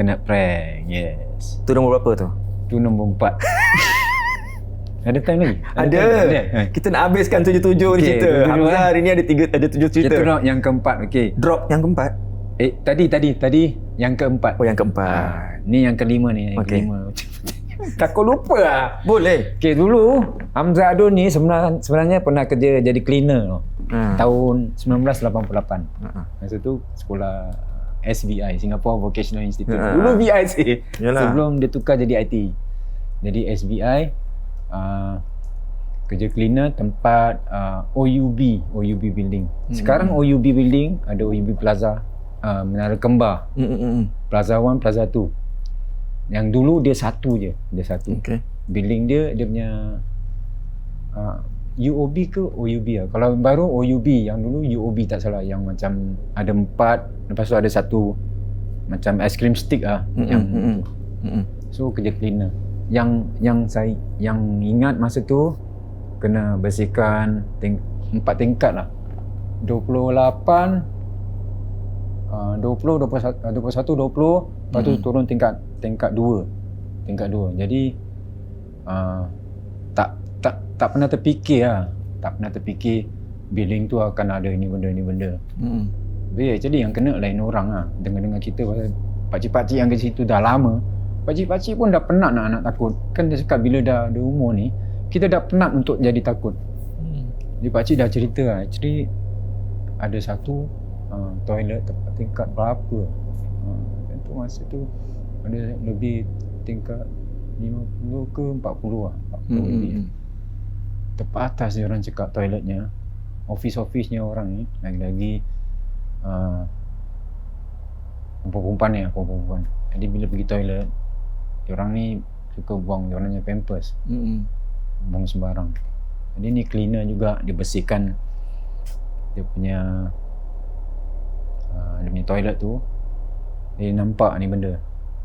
Yes. Tu nombor berapa tu? Tu nombor 4. Ada time lagi? Ada. Kita nak habiskan 7 ni cerita. Hamzah hari ni ada 7 cerita. Kita drop yang keempat. Okey. Drop yang keempat? Tadi yang keempat. Oh, yang keempat. Ni yang kelima ni. Yang kelima. Takut lupa lah. Boleh. Okay, dulu Hamzah Adun ni sebenarnya pernah kerja jadi cleaner tahun 1988. Masa tu sekolah SVI, Singapore Vocational Institute. Dulu VIC. Sebelum dia tukar jadi IT. Jadi SVI, kerja cleaner tempat OUB building. Sekarang OUB building ada OUB Plaza, Menara Kembar. Plaza 1, Plaza 2. Yang dulu dia satu je. Okay. Building dia punya UOB ke OUB lah. Kalau baru OUB, yang dulu UOB tak salah. Yang macam ada 4, lepas tu ada satu macam ice cream stick lah. So kerja cleaner. Yang saya ingat masa tu kena bersihkan 4 tingkat lah. 28, 20, 21, 20, lepas tu turun tingkat 2. Jadi tak pernah terfikir lah. Tak pernah terfikir building tu akan ada ini benda. Jadi yang kena lain orang lah. Dengar cerita pasal pakcik-pakcik yang ke situ dah lama. Pakcik-pakcik pun dah penat nak takut. Kan dia cakap bila dah ada umur ni, kita dah penat untuk jadi takut. Jadi pakcik dah cerita lah. Actually ada satu toilet tempat tingkat berapa. Itu masa tu ada lebih tingkat 50 ke 40 lah. 40 lebih. Tempat atas dia orang cakap toiletnya. Office-nya orang ni. Lagi-lagi perempuan. Jadi bila pergi toilet, diorang ni suka buang diorangnya pampers. Buang sembarang. Jadi ni cleaner juga, dia bersihkan dia punya toilet tu. Dia nampak ni benda.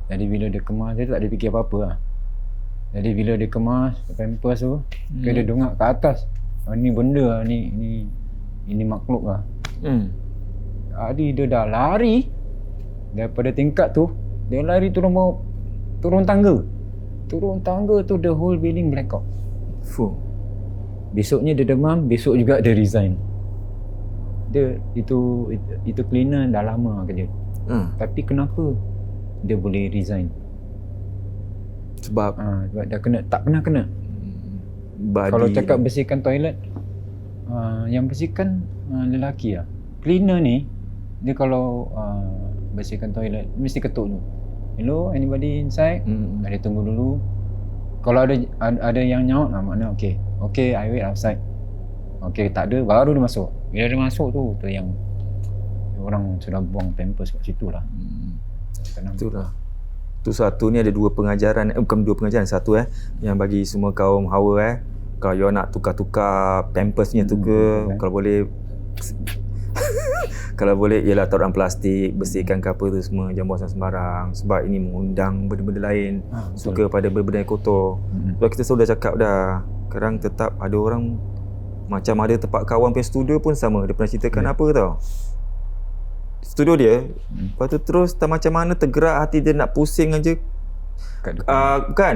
Jadi bila dia kemas, dia tak ada fikir apa-apa lah. Jadi bila dia kemas pampers tu, dia dongak ke atas. Ni benda lah, ni makhluk lah. Jadi dia dah lari daripada tingkat tu, dia lari turun tangga. Turun tangga tu, the whole building blackout. Besoknya dia demam, besok juga dia resign. Dia itu cleaner dah lama kerja. Tapi kenapa dia boleh resign? Sebab dah tak pernah kena. Kalau cakap bersihkan toilet, yang bersihkan lelaki lah. Cleaner ni, dia kalau bersihkan toilet mesti ketuk dulu. Hello, anybody inside? Dia tunggu dulu. Kalau ada yang nyaut, maknanya okay, I wait outside. Okay, tak ada, baru dia masuk. Bila dia masuk tu yang orang sudah buang pampers kat situ lah. Itulah. Tu satu ni ada dua pengajaran, bukan dua pengajaran, satu yang bagi semua kaum hawa kalau you nak tukar-tukar pampersnya tu ke, kalau boleh Kalau boleh ialah taruh dalam plastik, bersihkan ke apa tu semua, jangan buang sembarang sebab ini mengundang benda-benda lain suka pada benda-benda yang kotor. Sebab kita selalu dah cakap dah, sekarang tetap ada orang macam ada tempat kawan punya studio pun sama, dia pernah ceritakan apa tau. Studio dia, lepas tu terus tak macam mana tergerak hati dia nak pusing aja. Bukan.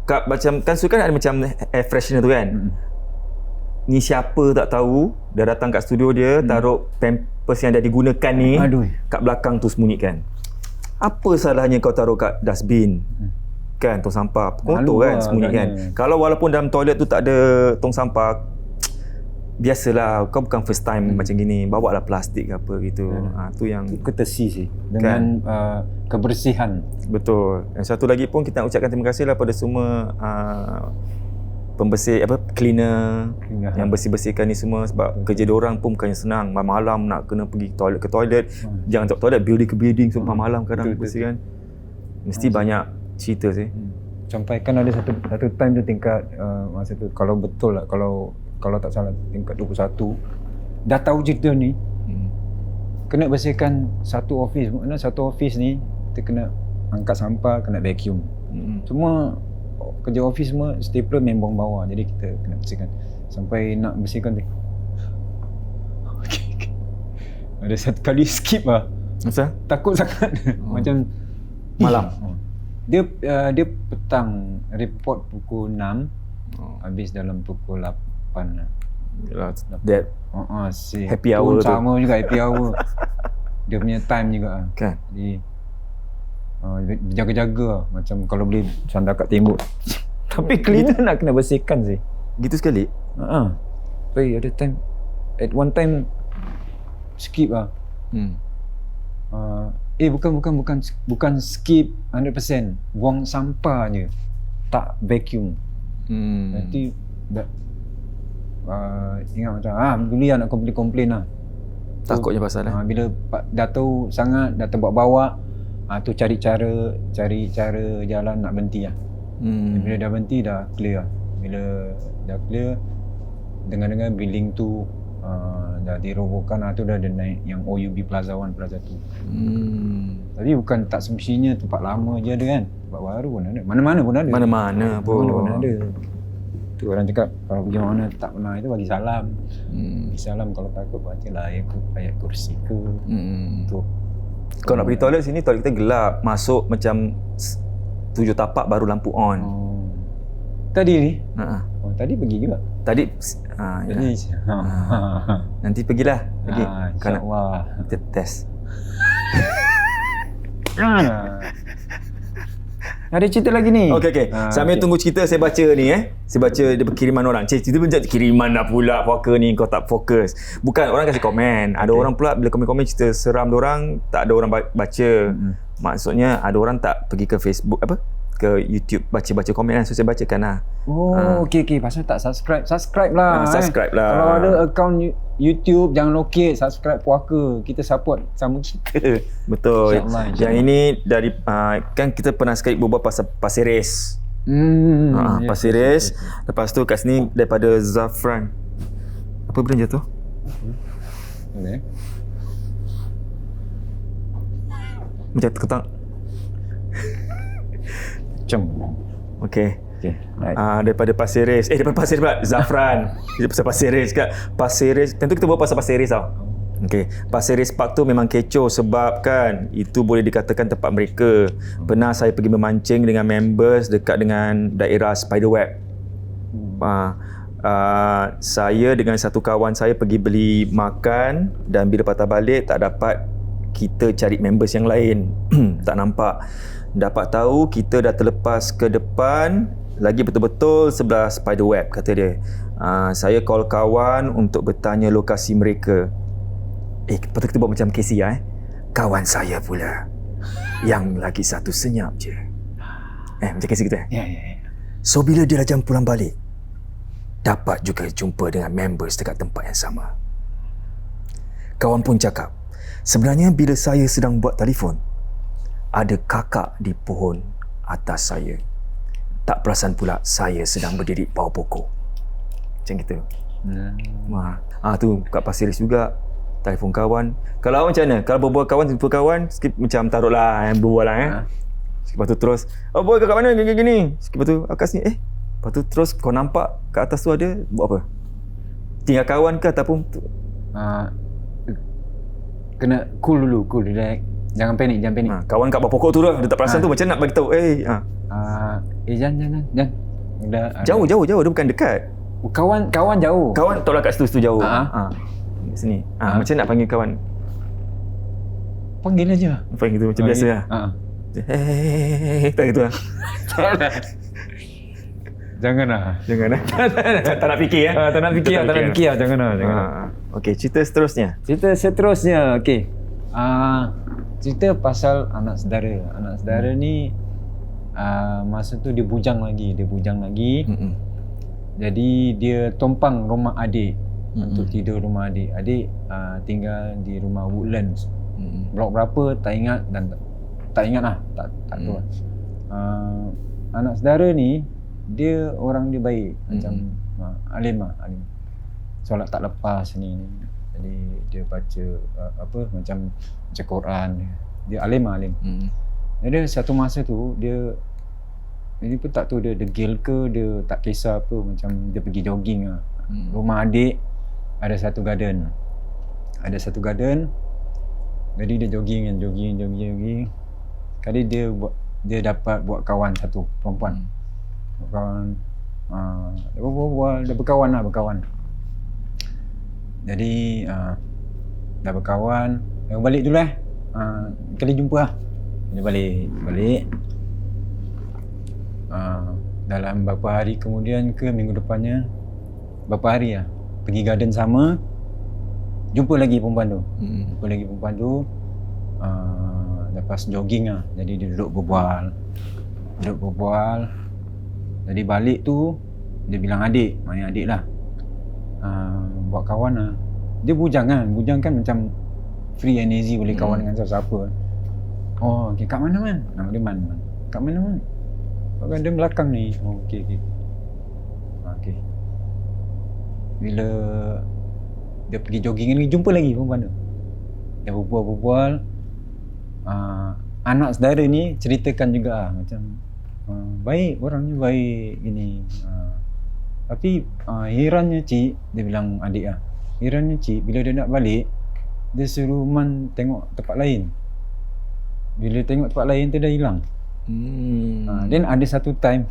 Macam kan suka kan ada macam air freshener tu kan. Ni siapa tak tahu, dah datang kat studio dia, taruh pampers yang dah digunakan ni kat belakang tu sembunyikan. Apa salahnya kau taruh kat dustbin? Kan, tong sampah. Kotor kan sembunyikan. Kalau walaupun dalam toilet tu tak ada tong sampah, biasalah, kau bukan first time macam gini, bawa lah plastik ke apa gitu. Tu yang courtesy sih dengan kebersihan. Betul. Dan satu lagi pun kita nak ucapkan terima kasih lah pada semua pembersih cleaner yang bersih-bersihkan ni semua, sebab kerja diorang pun bukannya senang. Malam-malam nak kena pergi ke toilet, jangan tak toilet, building ke building semua malam kadang bersihkan. Mesti banyak cerita sih. Sampai kan ada satu time tu tingkat masa tu, kalau betul lah, kalau tak salah tingkat 21 dah tahu cerita ni, kena bersihkan satu office. Maknanya satu office ni kita kena angkat sampah, kena vacuum. Semua kerja office semua stapler membong bawah, jadi kita kena bersihkan. Sampai nak bersihkan tu ada satu kali skip lah. Kenapa? Takut sangat. Macam malam. Dia petang, report pukul 6, habis dalam pukul 8 lah. Yalah, that happy hour tu. Sama juga happy hour. Dia punya time juga kan. Jadi jaga-jaga lah. Macam kalau boleh sandar kat tembok. Tapi cleaner nak kena bersihkan sih. Gitu sekali? Tapi ada time, at one time skip lah. Bukan skip 100%. Buang sampah je, tak vacuum. Nanti ingat macam dulu nak komplain lah. Takutnya pasal bila dah tahu sangat, dah terbawa-bawa, tu cari cara jalan nak berhenti lah. Bila dah berhenti dah clear lah. Bila dah clear, dengar-dengar building tu dah dirobohkan, tu dah ada naik yang OUB Plaza 1, Plaza 2. Tapi bukan tak semestinya tempat lama je ada kan, tempat baru pun ada, mana-mana pun ada. Mana-mana pun ada. Tu orang cakap kalau pergi mana tak pernah itu bagi salam. Bagi salam, kalau takut bacalah ayat kursi ke. Tu. Kau nak pergi toilet sini, toilet kita gelap. Masuk macam 7 tapak baru lampu on. Tadi ni? Tadi pergi juga. Tadi nanti pergilah. Pergi. InsyaAllah. Kita test. Ada cerita lagi ni. Okey. Sambil tunggu cerita, saya baca ni Saya baca dia kiriman orang. Cerita pun kiriman dah pula poker ni, kau tak fokus. Bukan, orang kasih komen. Ada orang pula bila komen-komen cerita seram diorang, tak ada orang baca. Maksudnya ada orang tak pergi ke Facebook ke YouTube baca-baca komen kan, so saya bacakan lah. Okey. Pasal tak subscribe lah. Subscribe lah. Kalau ada akaun YouTube, jangan lokek, subscribe puaka. Kita support sama kita. Betul. Yang ini dari kan kita pernah sekali berbual pasal Pasir Ris. Pasir Ris. Lepas tu kat sini daripada Zafran. Apa benda jatuh? Macam ketak. Okey. Right. Daripada Pasir Ris. Daripada Pasir Ris pula. Zafran. Dia pasal Pasir Ris kat. Pasir Ris. Tentu kita buat pasal Pasir Ris tau. Okey. Pasir Ris Park tu memang kecoh sebab kan itu boleh dikatakan tempat mereka. Pernah saya pergi memancing dengan members dekat dengan daerah Spiderweb. Saya dengan satu kawan saya pergi beli makan, dan bila patah balik tak dapat, kita cari members yang lain. Tak nampak. Dapat tahu kita dah terlepas ke depan, lagi betul-betul sebelah Spiderweb, kata dia. Saya call kawan untuk bertanya lokasi mereka. Patut kita buat macam Casey kawan saya pula yang lagi satu senyap je. Macam Casey kita. Ya. So bila dia dah jam pulang balik, dapat juga jumpa dengan members dekat tempat yang sama. Kawan pun cakap, sebenarnya bila saya sedang buat telefon, ada kakak di pohon atas saya. Tak perasan pula saya sedang berdiri bawah pokok. Macam gitu. Tu kat Pasir Ris juga. telefon kawan. Kalau awak macam mana? Kalau berbual kawan, jumpa kawan, sikit macam taruhlah berbual lah Lepas tu terus, oh boy kat mana gini. Lepas tu aku kat sini, lepas tu terus kau nampak kat atas tu ada buat apa? Tinggal kawan ke ataupun Kena cool dulu, relax. Jangan panik. kawan kat bawah pokok tu lah, dia tak perasan tu macam nak bagi tahu. Jangan. Dah, Jauh, dia bukan dekat. Kawan jauh. Kawan tolak kat situ jauh. Sini. Macam nak panggil kawan? Panggil aja. Panggil tu macam biasa lah. Tak gitu lah. Janganlah. Tak nak fikir ya. Tak nak fikir. Janganlah. Okey, cerita seterusnya. Okey. Cerita pasal anak saudara. Anak saudara ni masa tu dia bujang lagi. Jadi dia tumpang rumah adik untuk tidur rumah adik. Adik tinggal di rumah Woodlands. Blok berapa tak ingat dan tak ingat lah. Tak tahu lah. Anak saudara ni dia orang dia baik, macam alim. Solat tak lepas ni. Jadi dia baca macam Quran. Dia alim. Jadi satu masa tu dia pun tak tahu dia degil ke, dia tak kisah apa, macam dia pergi jogging lah. Rumah adik ada satu garden. Jadi dia jogging. Kali dia dapat buat kawan satu perempuan. Dia berkawan. Jadi dah berkawan, balik dulu kali jumpa lah. Dia balik. Dalam beberapa hari kemudian ke minggu depannya, beberapa hari pergi garden sama, jumpa lagi perempuan tu. Lepas jogging jadi dia duduk berbual. Jadi balik tu dia bilang adik, mana adik lah, buat kawan Dia bujang kan macam free and easy, boleh kawan dengan siapa-siapa. Okay, kat mana Man? Nama dia Man. Kat mana Man? Kat dia belakang ni. Okay. Bila dia pergi jogging ni, jumpa lagi perempuan tu. Dia berbual. Anak saudara ni ceritakan juga macam baik, orangnya baik gini. Tapi herannya cik, dia bilang adik herannya cik, bila dia nak balik, dia suruh Man tengok tempat lain. Bila tengok tempat lain tu dah hilang. Then ada satu time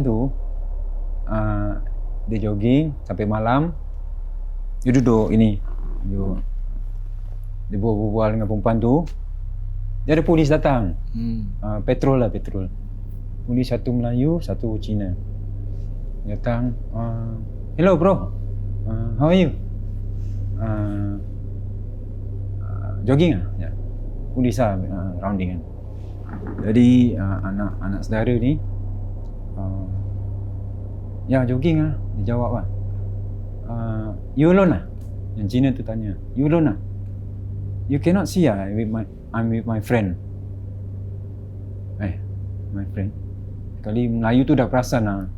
tu dia jogging sampai malam, dia duduk dia berbual dengan perempuan tu. Dia ada polis datang. Petrol. Polis satu Melayu, satu Cina. Datang, hello bro, how are you? Jogging ya. Polis rounding kan. Jadi anak saudara ni jogging dia jawab you alone Yang Cina tu tanya, you alone You cannot see I'm with my friend. My friend. Kali Melayu tu dah perasan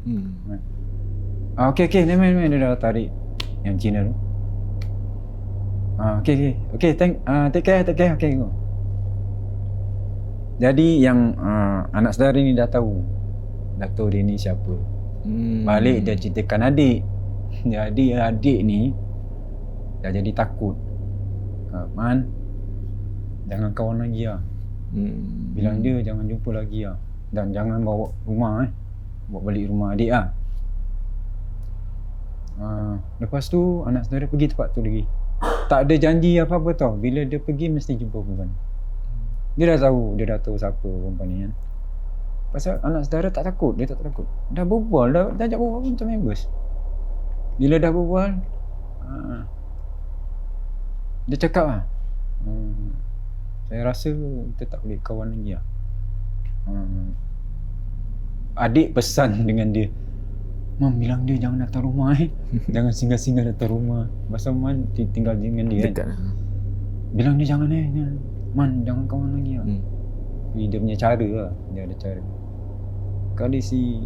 Okay, never dia dah tarik yang Cina tu. Okay, take care, okay, go. Jadi yang anak saudara ni dah tahu dia ni siapa. Balik dia ceritakan adik. Jadi adik ni dah jadi takut. Man, jangan kawan lagi Bilang dia jangan jumpa lagi dan jangan bawa rumah bawa balik rumah adik Lepas tu anak saudara pergi tempat tu lagi. Tak ada janji apa-apa tau. Bila dia pergi mesti jumpa perempuan. Dia dah tahu siapa perempuan ni Pasal anak saudara tak takut. Dia tak takut. Dah berbual, dah ajak berbual macam members. Bila dah berbual, dia cakap saya rasa kita tak boleh kawan lagi Adik pesan dengan dia, Man bilang dia jangan datang rumah jangan singgah-singgah datang rumah. Pasal Man tinggal dengan dia Bilang dia jangan Man jangan kawan lagi Dia punya cara dia ada cara. Kali si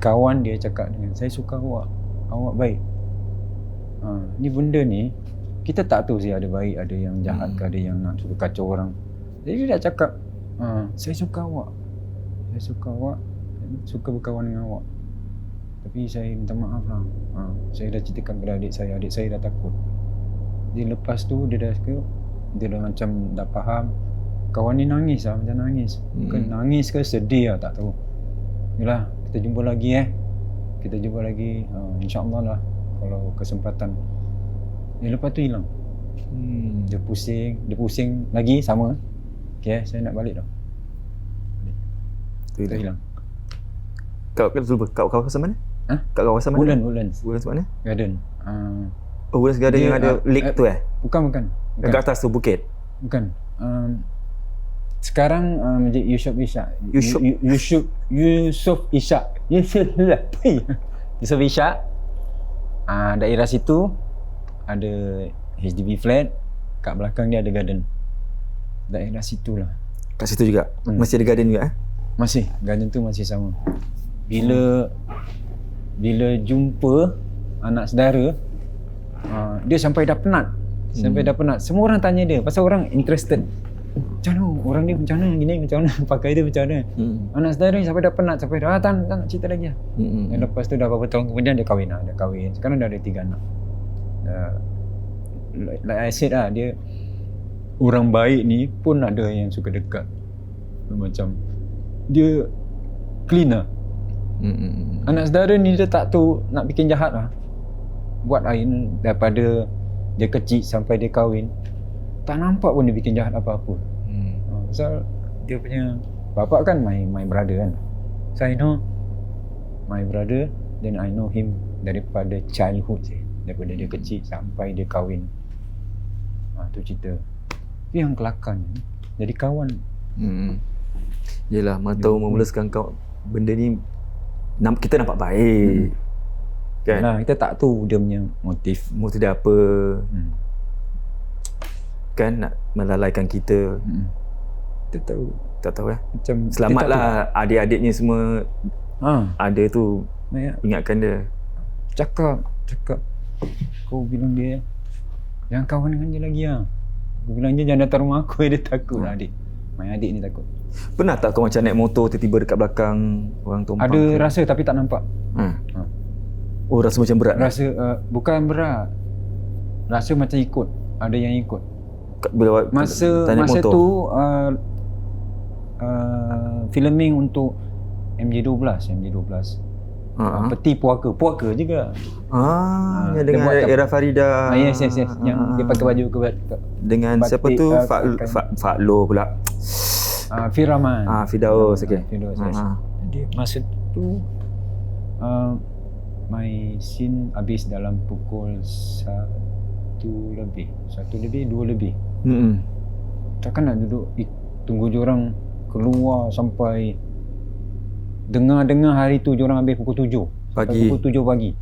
kawan dia cakap dengan saya suka awak baik. Ni benda ni kita tak tahu sih, ada baik, ada yang jahat ke, ada yang nak suka kacau orang. Jadi dia dah cakap, saya suka awak, suka berkawan dengan awak, tapi saya minta maaf lah, saya dah ceritakan kepada adik saya dah takut. Jadi lepas tu dia dah macam dah faham. Kawan ni nangis lah, macam nangis. Bukan nangis ke sedih lah, tak tahu. Yalah, kita jumpa lagi InsyaAllah lah kalau kesempatan. Lepas tu hilang. Dia pusing lagi sama. Okay, saya nak balik dah. Tu hilang. Kau kawasan mana? Kat kawasan mana? Woodlands mana? Garden. Woodlands Garden yang ada lake tu Bukan. Dekat atas tu bukit? Bukan. Sekarang Masjid Yusof Ishak. Daerah situ ada HDB flat, kat belakang dia ada garden. Daerah situlah. Kat situ juga? Masih ada garden juga Masih, garden tu masih sama. Bila jumpa anak saudara, dia sampai dah penat. Semua orang tanya dia, pasal orang interested. Macam mana orang ni, macam mana gini, macam mana pakai dia, macam mana. Anak saudara ni sampai dah penat, sampai dah tak nak cerita lagi lah. Dan lepas tu dah beberapa tahun kemudian dia kahwin. Sekarang dah ada 3 anak. Like I said lah, dia orang baik ni pun ada yang suka dekat. Macam dia clean lah. Anak saudara ni dia tak tahu nak bikin jahat lah. Buat air daripada dia kecil sampai dia kahwin, tak nampak pun dia bikin jahat apa-apa. Pasal dia punya bapak kan my brother kan. So I know my brother, then I know him daripada childhood je. Daripada dia kecil sampai dia kahwin. Tu cerita. Tapi yang kelakar ni jadi kawan. Yelah, mana tahu memuluskan kau benda ni kita nampak baik. Kan? Nah, kita tak tahu dia punya motif dia apa. Kan nak melalaikan kita. Kita tahu. Tak tahu Macam selamatlah adik-adiknya semua. Ada tu. Ingatkan dia. Cakap kau bilang dia jangan kawan dengan dia lagi lah. Aku bilang dia jangan datang rumah aku. Dia takut lah adik. My adik ni takut. Pernah tak kau macam naik motor tiba-tiba dekat belakang orang tumpang? Ada rasa tapi tak nampak. Oh, rasa macam berat? Bukan berat. Rasa macam ikut. Ada yang ikut. Bila masa tu filming untuk MJ12. Peti puaka juga. Yang dengan Era Farida. Yes. Yang dia pakai baju dengan batik, siapa tu? Faklo pula. Firaman. Firdaus, okey. Firdaus, yes. Jadi masa tu my scene habis dalam pukul 1 lebih, 2 lebih. Takkan nak duduk tunggu diorang keluar sampai dengar hari tu diorang habis pukul 7 pagi. Pukul 7 pagi.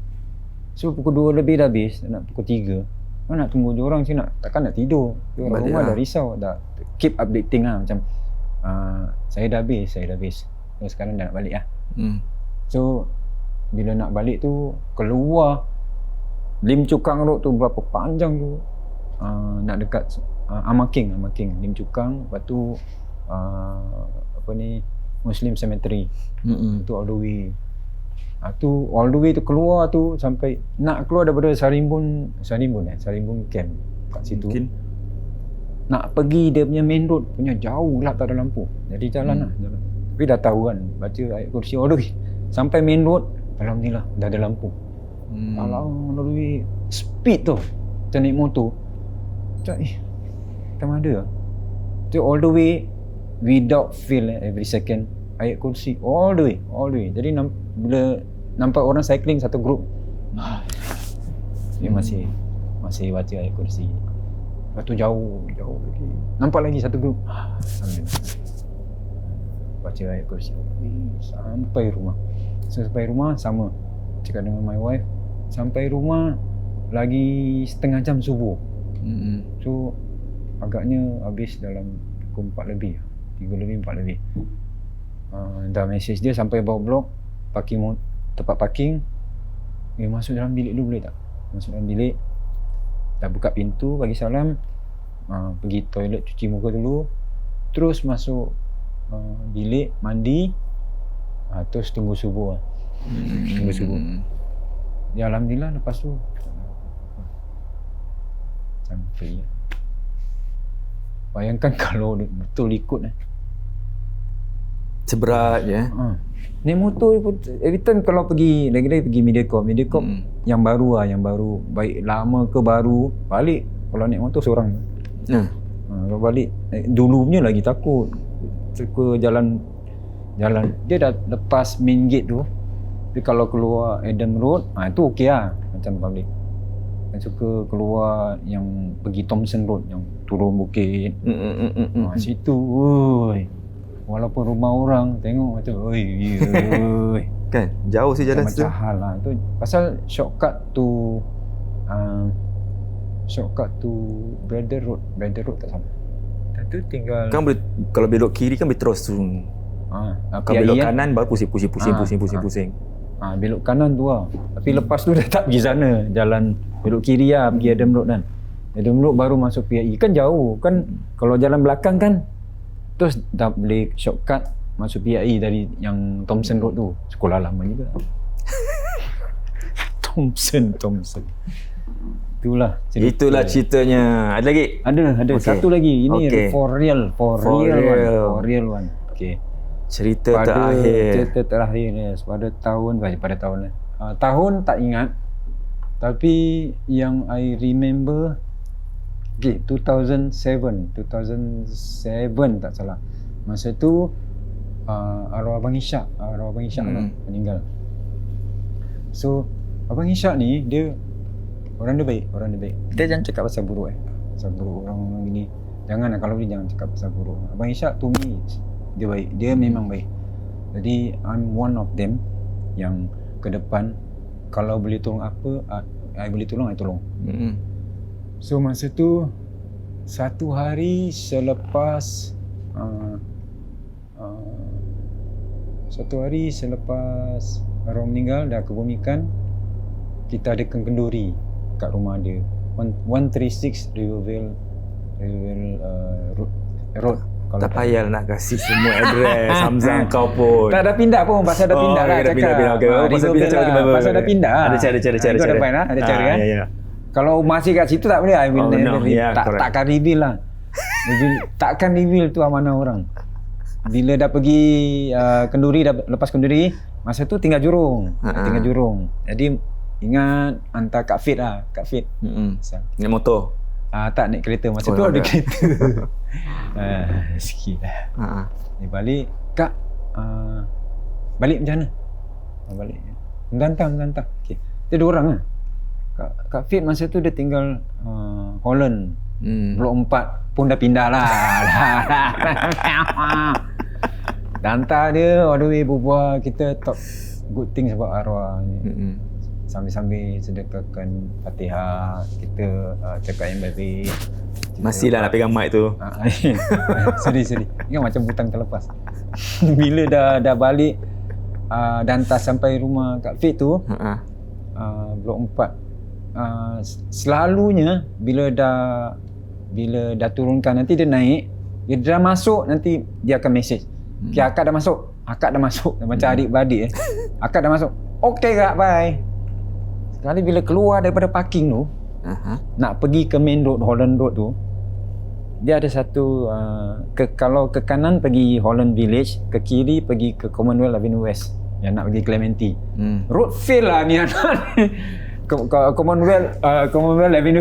So pukul 2 lebih dah habis, nak pukul 3. Nak tunggu diorang sih, takkan nak tidur. Diorang rumah dah risau, dah keep updating lah macam saya dah habis. So sekarang dah nak balik lah. So bila nak balik tu keluar Lim Cukang Road tu berapa panjang tu, nak dekat Amaking Lim Cukang, lepas tu Muslim Cemetery. Tu all the way. All the way tu keluar tu sampai nak keluar daripada Sarimbun camp kat situ. Mungkin nak pergi dia punya main road punya jauh lah, tak ada lampu. Jadi jalan. Tapi dah tahu kan, baca ayat kursi all the way sampai main road, alhamdulillah dah ada lampu. All the way speed tu kita naik motor. Macam ada tu all the way without fail every second ayat kursi all the way. Jadi bila nampak orang cycling satu group, dia masih baca ayat kursi. Lepas tu jauh lagi nampak lagi satu group, baca ayat kursi sampai rumah. Sampai rumah sama cakap dengan my wife, sampai rumah lagi setengah jam subuh. So agaknya habis dalam pukul 4 lebih, 3 lebih 4 lebih. Dah message dia sampai bawah blok, tempat parking. Masuk dalam bilik dulu boleh tak? Masuk dalam bilik, dah buka pintu, bagi salam, pergi toilet cuci muka dulu, terus masuk bilik mandi, terus tunggu subuh. Tunggu subuh. Ya alhamdulillah lepas tu sampai. Bayangkan kalau betul ikut Seberat je. Naik motor pun every time kalau pergi, lagi-lagi pergi Mediacorp yang baru yang baru, baik lama ke baru, balik kalau naik motor seorang. Kalau balik dulunya lagi takut. Suka jalan dia dah lepas main gate tu. Tapi kalau keluar Adam Road, itu okey lah macam public. Saya suka keluar yang pergi Thomson Road yang turun bukit. Situ walaupun rumah orang tengok macam kan jauh sih jalan situ. Macam hal lah tu pasal shortcut tu Braddon Road tak sama. Tu tinggal kan boleh, kalau belok kiri kan boleh terus tu. Kalau belok kanan baru pusing. Belok kanan tu lah. Tapi lepas tu dah tak pergi sana. Jalan belok kiri lah pergi Adam Road kan. Adam Road baru masuk PIE. Kan jauh kan. Kalau jalan belakang kan terus dah boleh shortcut masuk PIE dari yang Thomson Road tu. Sekolah lama juga. Thomson. Itulah ceritanya. Ada lagi? Ada. Okay. Satu lagi. Ini for real one. Okay. Cerita terakhir pada tahun tahun tak ingat, tapi yang I remember 2007 tak salah. Masa tu arwah Abang Ishak meninggal. So Abang Ishak ni dia orang dia baik. Kita jangan cakap pasal buruk pasal buruk orang gini. Janganlah, kalau boleh jangan cakap pasal buruk. Abang Ishak tu ni dia baik, dia memang baik. Jadi I'm one of them yang ke depan kalau boleh tolong apa, I boleh tolong, I tolong. So masa tu satu hari selepas arwah meninggal, dah kebumikan, kita adakan kenduri kat rumah dia, 136 Rivervale Road. Tak payah nak kasih semua address Hamzah kau pun. Tak ada pindah pun, pasal dah pindah lah cakap. Pasal dah pindah. Ada cara. Ada cara kan? Ya. Kalau masih kat situ tak boleh, I will takkan reveal lah. Takkan reveal tu amanah orang. Bila dah pergi kenduri, dah lepas kenduri, masa tu tinggal Jurong. Jadi ingat hantar Kak Fit. Naik motor. Tak naik kereta. Masa tu ada kereta. Sikit lah. Dia balik, Kak, balik macam mana? Balik menggantar. Okay. Dia 2 orang lah. Kak Fit masa tu dia tinggal Holland. Blok 4 pun dah pindah lah. Hantar dia all the way berbual. Kita talk good things about arwah ni. Sambil-sambil sedekahkan Fatihah, kita cakap yang baik. Masih lah nak pegang mic tu. Sedih. Ingat macam hutang terlepas. Bila dah balik, dah hantar sampai rumah Kak Fit tu, blok 4. Selalunya bila dah turunkan, nanti dia naik, dia dah masuk, nanti dia akan message. Okay, akak dah masuk. Macam adik-beradik akak dah masuk. Okay Kak, bye. Sekali bila keluar daripada parking tu, nak pergi ke main road, Holland Road tu, dia ada satu kalau ke kanan pergi Holland Village, ke kiri pergi ke Commonwealth Avenue West yang nak pergi Clementi. Road fail lah ni anak. Commonwealth Avenue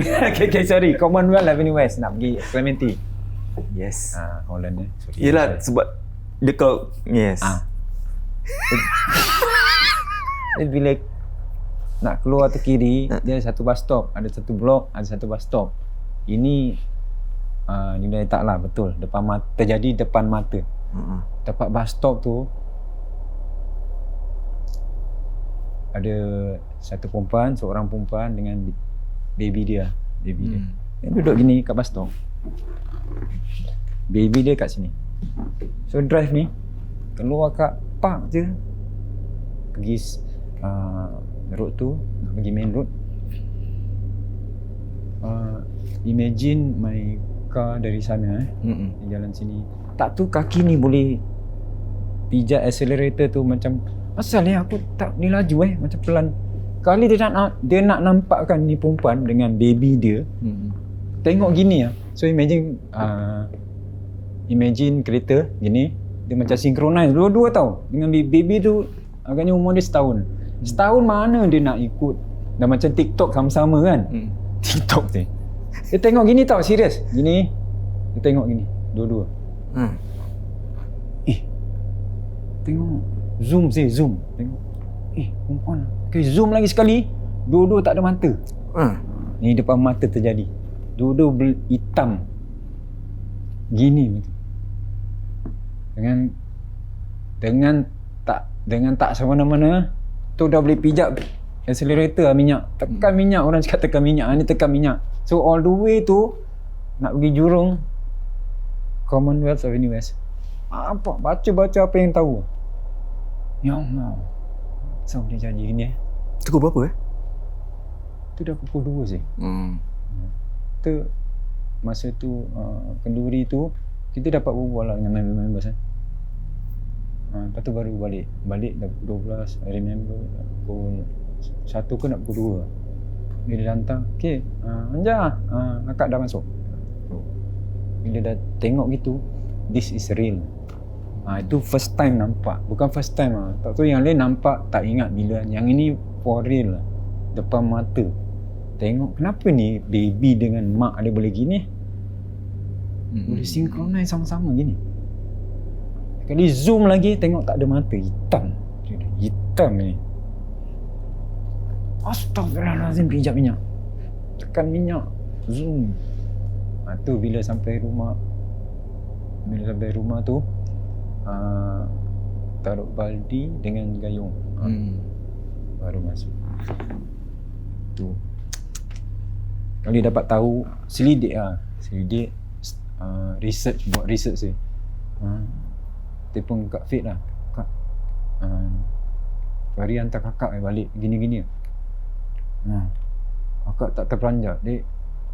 Commonwealth Avenue West nak pergi Clementi. Yes. Holland ni. Yelah, sebab dia kalau bila nak keluar ke kiri, dia ada satu bus stop, ada satu blok, ada satu bus stop. Ini nilai taklah betul depan mata, terjadi depan mata. Tempat bus stop tu ada seorang perempuan dengan baby dia. Dia duduk gini kat bus stop. Baby dia kat sini. So drive ni keluar kat park je, pergi road tu, nak pergi main road. imagine my car dari sana di jalan sini. Tak tu kaki ni boleh pijak accelerator tu macam asal aku tak ni laju macam pelan. Kali dia nak nampakkan ni perempuan dengan baby dia. Tengok gini So imagine kereta gini, dia macam synchronize dua-dua tau. Dengan baby tu agaknya umur dia setahun. Setahun mana dia nak ikut. Dah macam TikTok sama-sama kan. TikTok tu. Dia tengok gini tau, serius. Gini. Dia tengok gini, dua-dua. Tengok. Zoom. Tengok. Perempuan. Okay, zoom lagi sekali. Dua-dua tak ada mata. Ni depan mata terjadi. Dua-dua hitam. Gini. Dengan tak semana-mana tu dah boleh pijak accelerator minyak. Tekan minyak, orang cakap tekan minyak. Ni tekan minyak. So all the way tu nak pergi Jurong Commonwealth Avenue West. Baca apa yang tahu. Ya Allah. So boleh jadi gini Pukul berapa Tu dah pukul 2 sih. Tu masa tu kenduri tu kita dapat berbual lah dengan members lepas tu baru balik dah pukul 12. I remember pukul 1 ke nak pukul 2 bila dia hantar Anja akak dah masuk. Bila dah tengok gitu, this is real. Itu first time nampak. Bukan first time tak tahu yang lain nampak tak ingat bila. Yang ini for real lah. Depan mata. Tengok kenapa ni baby dengan mak dia boleh gini. Boleh synchronize sama-sama gini. Kali zoom lagi tengok tak ada mata, hitam ni. Astagfirullahalazim, pijak minyak. Tekan minyak, zoom. Tu bila sampai rumah tu taruh baldi dengan gayung. Baru masuk. Tu. Kali dapat tahu selidik buat research je. Telefon Kak Fit lah. Kak, hari hantar kakak balik gini-gini. Kakak tak terperanjat. Dek,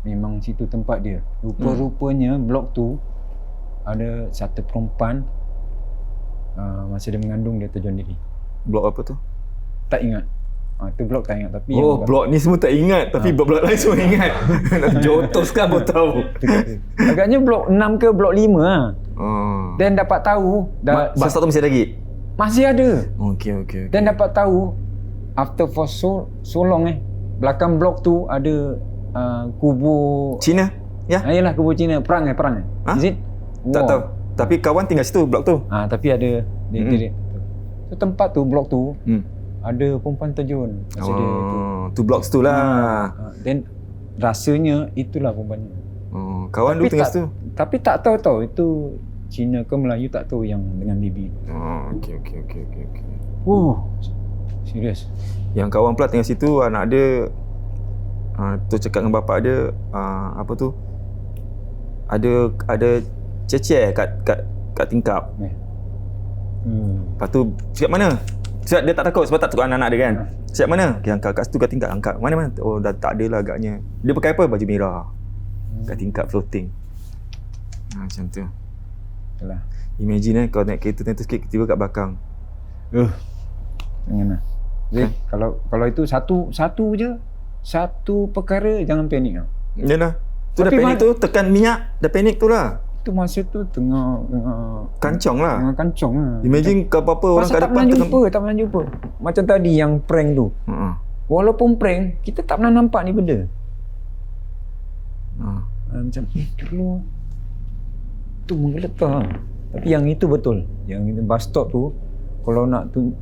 memang situ tempat dia. Rupa-rupanya blok tu ada satu perempuan masa dia mengandung dia terjual diri. Blok apa tu? Tak ingat. Tu blok tak ingat tapi blok ni semua tak ingat tapi blok lain semua ingat. Nak jotos kan baru tahu. Agaknya blok 6 ke blok 5 Dan dapat tahu bus stop tu masih ada lagi? Masih ada. Okey. Dan dapat tahu after for so long belakang blok tu ada kubur Cina? Ya? Yalah, kubur Cina. Perang. Is it? Tak tahu. Tapi kawan tinggal situ blok tu. Tapi ada dia. So tempat tu blok tu ada perempuan terjun masa dia tu blok situ lah. Dan rasanya itulah perempuannya. Kawan dulu tinggal situ. Tapi tak tahu itu Cina ke Melayu, tak tahu yang dengan baby. Okey. Serius. Yang kawan pula tinggal situ, anak dia tu cakap dengan bapak dia apa tu? Ada ceceh kat tingkap. Lepas tu cakap mana? Sebab dia tak takut sebab tak takut anak-anak dia kan. Cakap mana? Angkat kat situ kat tingkap. Angkat mana? Oh dah tak ada lah agaknya. Dia pakai apa? Baju merah. Kat tingkap floating. Macam tu. Itulah. Imagine kau naik kereta tu sikit tiba kat belakang. Jangan lah. Jadi kalau itu satu je, satu perkara, jangan panik. Yalah. Tu dah panik tu, tekan minyak, dah panik tu lah. Itu masa tu tengah kancong lah. Tengah kancong lah. Imagine kau apa-apa orang kat depan tak pernah jumpa. Macam tadi yang prank tu. Walaupun prank, kita tak pernah nampak ni benda. Macam dulu tu menggeletar. Tapi yang itu betul. Yang itu bus stop tu, kalau nak tu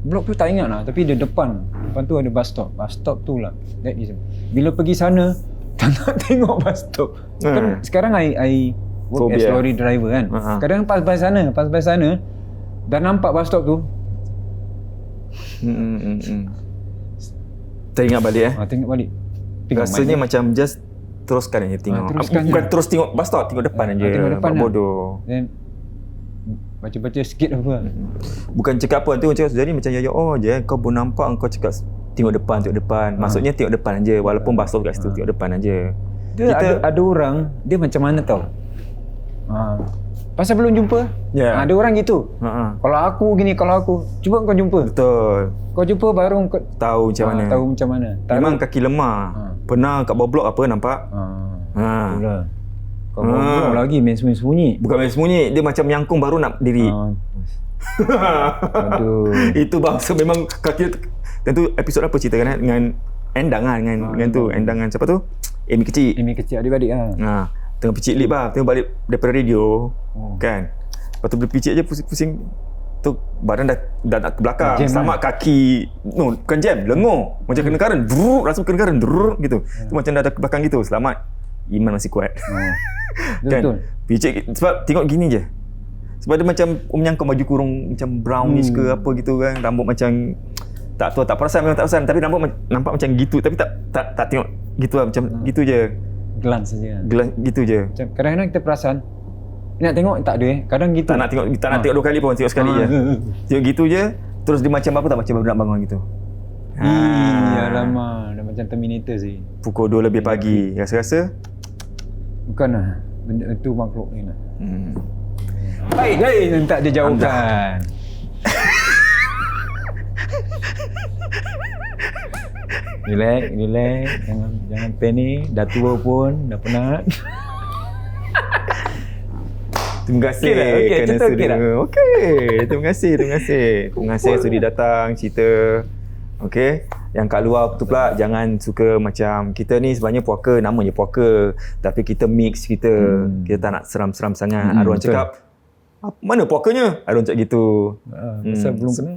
blok tu tak ingat lah, tapi dia depan tu ada bus stop. Bus stop tu lah. That is. Bila pergi sana tak nak tengok bus stop. Kan sekarang I work as lorry driver kan. Kadang pas sana dah nampak bus stop tu. Teringat balik tengok balik. Rasanya macam just teruskan aja tengok. Bukan terus tengok bus stop, tengok depan aja. Tengok depan lah. Bodoh. Then baca-baca sikit apa. Bukan cakap apa, nanti orang cakap jadi macam ya je kau pun nampak kau cakap tengok depan. Maksudnya tengok depan aja, walaupun basuh kat situ, tengok depan aja. Ada orang dia macam mana tau? Pasal belum jumpa. Ya. Ada orang gitu. Kalau aku cuba kau jumpa. Betul. Kau jumpa baru kau Tahu macam mana. tahu macam mana. Memang kaki lemah. Pernah kat bawah blok apa nampak? Itulah. Kau baru lagi main sembunyi-sembunyi. Bukan main sembunyi, dia macam menyangkung baru nak berdiri. Aduh. Itu bangsa memang kaki dia tentu episod apa cerita kan dengan Endang lah dengan tu Endang dengan siapa tu? Amy kecil. Amy kecil adik-adik Tengah picit lip lah, tengok balik daripada radio kan. Lepas tu boleh picit je pusing-pusing tu badan dah nak ke belakang. Sama kaki bukan jam, lengur. Macam kena current, rasa kena current gitu. Tu macam dah ke belakang gitu. Selamat. Iman masih kuat. Kan? Betul. Picit sebab tengok gini je. Sebab dia macam menyangkut baju kurung macam brownish ke apa gitu kan. Rambut macam tak tahu, tak perasan, memang tak perasan, tapi rambut nampak macam gitu, tapi tak tengok gitu lah, macam gitu je. Glance saja. Glance gitu je. Macam kadang-kadang kita perasan nak tengok tak ada kadang gitu. Tak nak tengok 2 kali pun, tengok sekali je. Tengok gitu je, terus dia macam apa tak macam baru nak bangun gitu. Alamak, dah macam Terminator sih. Pukul 2 lebih pagi, rasa-rasa bukanlah benda itu makhluk ni lah. Baik, tak dia jauhkan. Relax, jangan panik, dah tua pun, dah penat. Terima kasih kerana sudi. Terima kasih sudi datang cerita. Okey, yang kat luar tu pula jangan suka macam kita ni sebenarnya puaka, namanya puaka, tapi kita mix kita tak nak seram-seram sangat. Ada orang cakap mana puakanya? Ada orang cakap gitu. Pasal belum kena.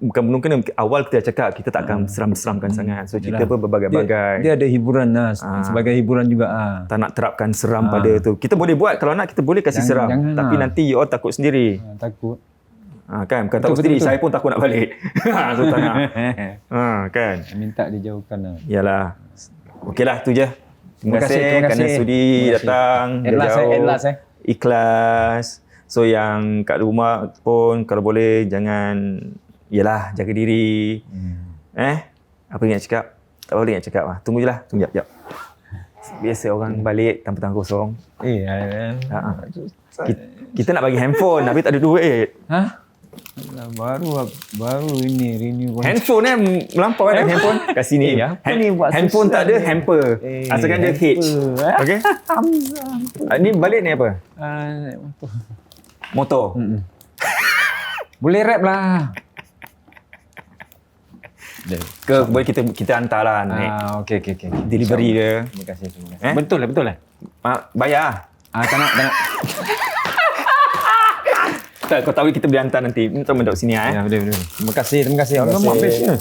Bukan belum kena, awal kita cakap kita tak akan seram-seramkan sangat. So cerita pun berbagai-bagai. Dia ada hiburan lah, sebagai hiburan juga. Tak nak terapkan seram pada tu. Kita boleh buat, kalau nak kita boleh kasih seram. Tapi nanti you all takut sendiri. Takut. Kan, bukan takut sendiri. Saya pun takut nak balik. So tak nak. Kan. Minta dijauhkan lah. Yalah. Okeylah, tu je. Terima kasih kerana sudi datang. Ikhlas. So yang kat rumah pun kalau boleh jangan, yalah, jaga diri. Apa yang nak cakap? Tak boleh nak cakap lah. Tunggu je lah. Tunggu jap. Biasa orang balik tanpa tangan kosong. Kita nak bagi handphone tapi tak ada duit. Baru ini renew handphone melampau kan handphone kat sini. Handphone tak ada hamper. Asalkan dia H. Okey. Ni balik ni apa? Motor. Boleh rap lah. Ke boleh kita hantar lah naik. Okey. Delivery ke. Terima kasih. Betul lah. Bayar. Tak nak. Tak, kau tahu kita boleh hantar nanti. Minta mendak sini Ya, betul. Terima kasih. Alamak bestnya.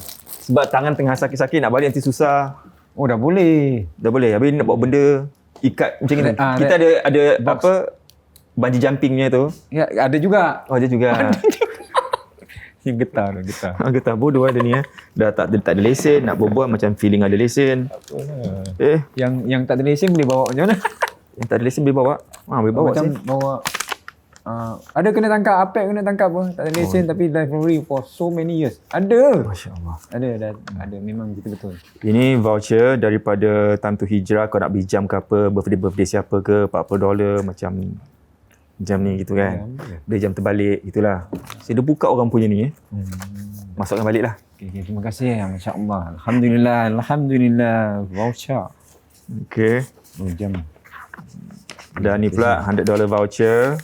Sebab tangan tengah sakit-sakit nak balik nanti susah. Oh, dah boleh. Habis nak bawa benda ikat macam ni. Kita ada apa bungee jumpingnya tu. Ya, ada juga. Oh, ada juga. Yang getar. Getar bodoh ada ni Dah tak ada lesen, nak berbual macam feeling ada lesen. Yang tak ada lesen boleh bawa macam mana? Yang tak ada lesen boleh bawa. Boleh bawa macam bawa ada kena tangkap, Apek kena tangkap pun. Tak ada lesen tapi live free for so many years. Ada. Masya-Allah. Ada memang gitu betul. Ini voucher daripada Time to Hijrah. Kau nak beli jam ke apa, birthday siapa ke, $40 macam jam ni gitu kan. Beli jam terbalik gitulah. Saya dah buka orang punya ni masukkan balik lah. Okay, terima kasih. Masya-Allah. Alhamdulillah. Voucher. Okey. Jam. Dan ni pula $100 voucher.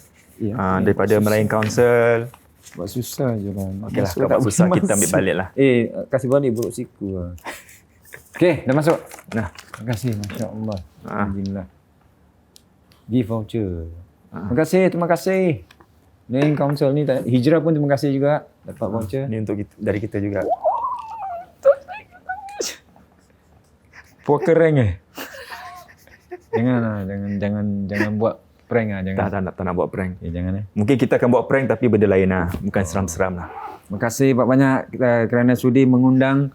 Daripada Melayu Council. Buat susah je lah. Okeylah, kalau susah kita ambil balik lah. Kasih balik buruk siku lah. Okey, dah masuk. Nah, terima kasih. Masya-Allah. Alhamdulillah. Gift voucher. Terima kasih. Melayu Council ni, Hijrah pun terima kasih juga. Dapat voucher. Ni untuk kita, dari kita juga. Puaka rank Jangan buat prank lah, jangan. Tak nak buat prank. Jangan Mungkin kita akan buat prank tapi benda lain lah. Bukan seram-seram lah. Terima kasih banyak kerana sudi mengundang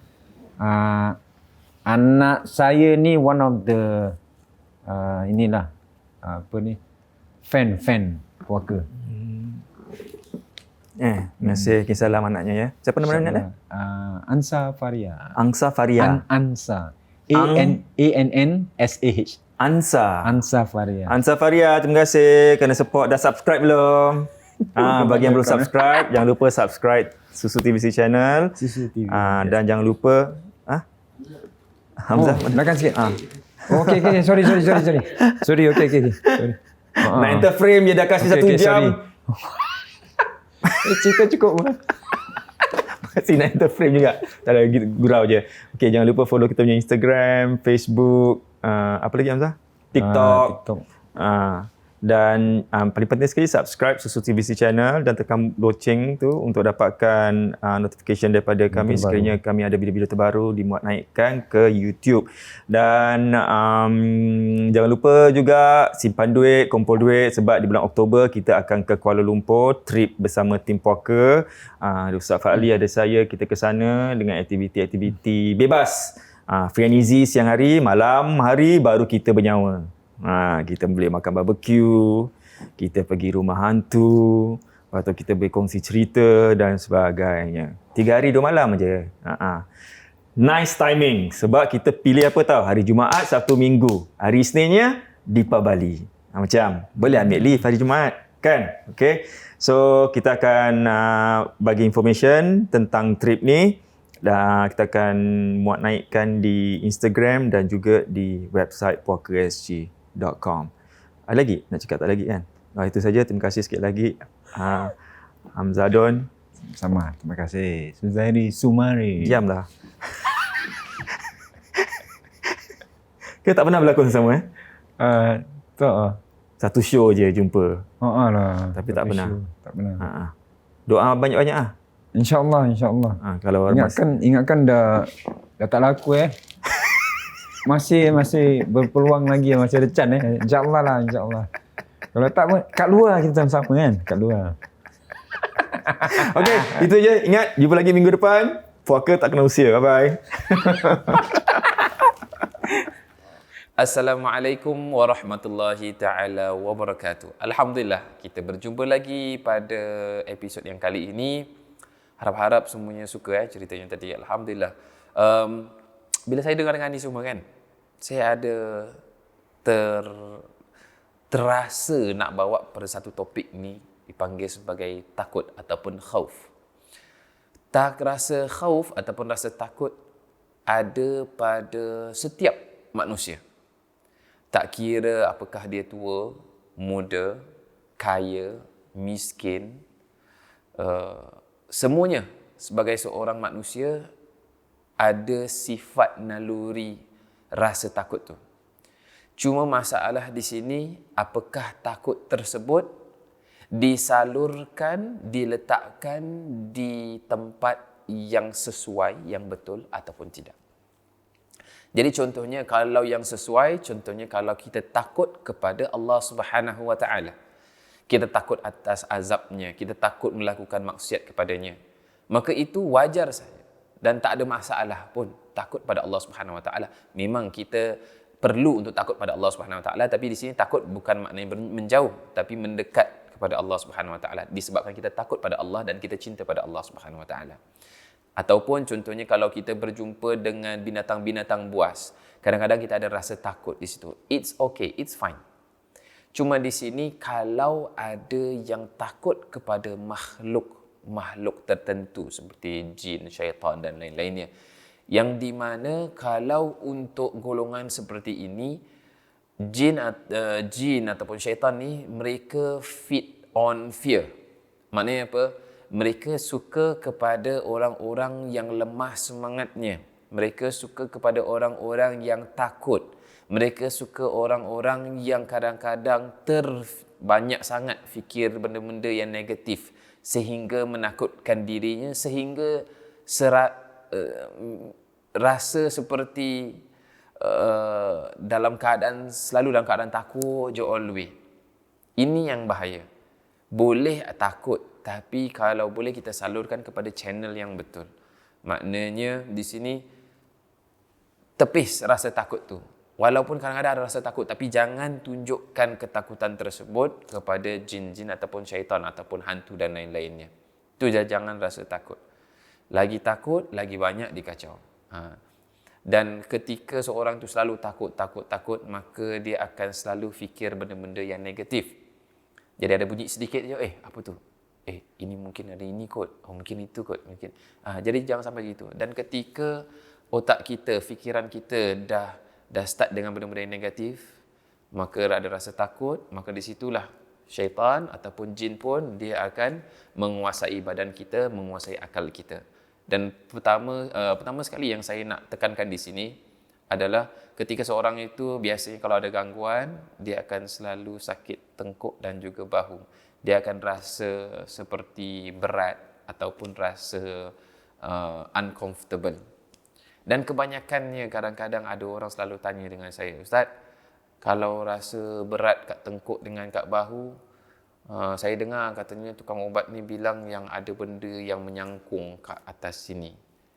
anak saya ni one of the fan puaka. Terima kasih. Salam anaknya ya. Siapa nama anak dia? Ansa Faria. Angsa Faria. Ansa. ANNSAH. Ansa Faria. Ansa Faria, terima kasih kerana support. Dah subscribe belum? Bagi yang belum subscribe, jangan lupa subscribe Susu TVC channel. Susu TV. Dan jangan lupa Hamzah. Belakang sikit. Okey, sorry. Sorry, okey. Sorry. Nak enter frame je dah kasih 1 jam. Cerita cukup. Masih nak enter frame juga. Tak ada gurau je. Okey, jangan lupa follow kita punya Instagram, Facebook, apa lagi Hamzah? TikTok. Dan paling penting sekali subscribe Susu TVC channel dan tekan loceng tu untuk dapatkan notification daripada kami sekiranya kami ada video-video terbaru dimuat naikkan ke YouTube. Dan jangan lupa juga simpan duit, kumpul duit sebab di bulan Oktober kita akan ke Kuala Lumpur trip bersama tim puaka. Ustaz Fadli ada saya, kita ke sana dengan aktiviti-aktiviti bebas. Free and easy siang hari, malam hari baru kita bernyawa. Kita boleh makan barbecue, kita pergi rumah hantu, lepas tu kita berkongsi cerita dan sebagainya. 3 hari 2 malam je. Nice timing sebab kita pilih apa tahu? Hari Jumaat, Sabtu, Minggu. Hari Isninnya Deepavali. Macam boleh ambil leave hari Jumaat kan? Okay. So kita akan bagi information tentang trip ni. Dan kita akan muat naikkan di Instagram dan juga di website puakasg.com. Ada lagi? Nak cakap tak lagi kan? Itu saja. Terima kasih sikit lagi. Hamzadon. Sama. Terima kasih. Suzairi Sumari. Diamlah. Kita tak pernah berlakon sama Tak. Satu show je jumpa. Lah. Tapi tak pernah. Tak pernah. Doa banyak-banyak InsyaAllah. Kalau Ingatkan dah tak laku Masih berpeluang lagi, masih ada chance InsyaAllah. Kalau tak pun kat luar kita sama-sama kan, kat luar. Okey, itu je. Ingat, jumpa lagi minggu depan. Puaka tak kena usia. Bye-bye. Assalamualaikum warahmatullahi ta'ala wabarakatuh. Alhamdulillah, kita berjumpa lagi pada episod yang kali ini. Harap-harap semuanya suka cerita yang tadi. Alhamdulillah. Bila saya dengar dengan ni semua kan, saya ada terasa nak bawa pada satu topik ni dipanggil sebagai takut ataupun khauf. Tak rasa khauf ataupun rasa takut ada pada setiap manusia. Tak kira apakah dia tua, muda, kaya, miskin, semuanya sebagai seorang manusia ada sifat naluri rasa takut tu. Cuma masalah di sini, apakah takut tersebut disalurkan, diletakkan di tempat yang sesuai, yang betul ataupun tidak. Jadi contohnya kalau yang sesuai, contohnya kalau kita takut kepada Allah Subhanahu Wa Taala, kita takut atas azabnya, kita takut melakukan maksiat kepadanya, maka itu wajar saja dan tak ada masalah pun takut pada Allah Subhanahu Wa Taala. Memang kita perlu untuk takut pada Allah Subhanahu Wa Taala, tapi di sini takut bukan maknanya menjauh, tapi mendekat kepada Allah Subhanahu Wa Taala disebabkan kita takut pada Allah dan kita cinta pada Allah Subhanahu Wa Taala. Ataupun contohnya kalau kita berjumpa dengan binatang-binatang buas, kadang-kadang kita ada rasa takut di situ. It's okay, it's fine. Cuma di sini kalau ada yang takut kepada makhluk tertentu seperti jin, syaitan dan lain-lainnya, yang di mana kalau untuk golongan seperti ini, jin ataupun syaitan ni mereka feed on fear. Maknanya apa? Mereka suka kepada orang-orang yang lemah semangatnya. Mereka suka kepada orang-orang yang takut. Mereka suka orang-orang yang kadang-kadang banyak sangat fikir benda-benda yang negatif sehingga menakutkan dirinya, sehingga rasa seperti selalu dalam keadaan takut je all the way. Ini yang bahaya. Boleh takut, tapi kalau boleh kita salurkan kepada channel yang betul. Maknanya di sini tepis rasa takut tu. Walaupun kadang-kadang ada rasa takut, tapi jangan tunjukkan ketakutan tersebut kepada jin-jin ataupun syaitan ataupun hantu dan lain-lainnya. Itu jangan rasa takut. Lagi takut, lagi banyak dikacau. Dan ketika seorang tu selalu takut, maka dia akan selalu fikir benda-benda yang negatif. Jadi ada bunyi sedikit je, apa tu? Ini mungkin ada ini kot, mungkin itu kot, mungkin. Jadi jangan sampai gitu. Dan ketika otak kita, fikiran kita dah start dengan benda-benda yang negatif, maka ada rasa takut, maka di situlah syaitan ataupun jin pun dia akan menguasai badan kita, menguasai akal kita. Dan pertama sekali yang saya nak tekankan di sini adalah ketika seorang itu biasanya kalau ada gangguan, dia akan selalu sakit tengkuk dan juga bahu. Dia akan rasa seperti berat ataupun rasa uncomfortable. Dan kebanyakannya kadang-kadang ada orang selalu tanya dengan saya, Ustaz, kalau rasa berat kat tengkuk dengan kat bahu, saya dengar katanya tukang ubat ni bilang yang ada benda yang menyangkung kat atas sini.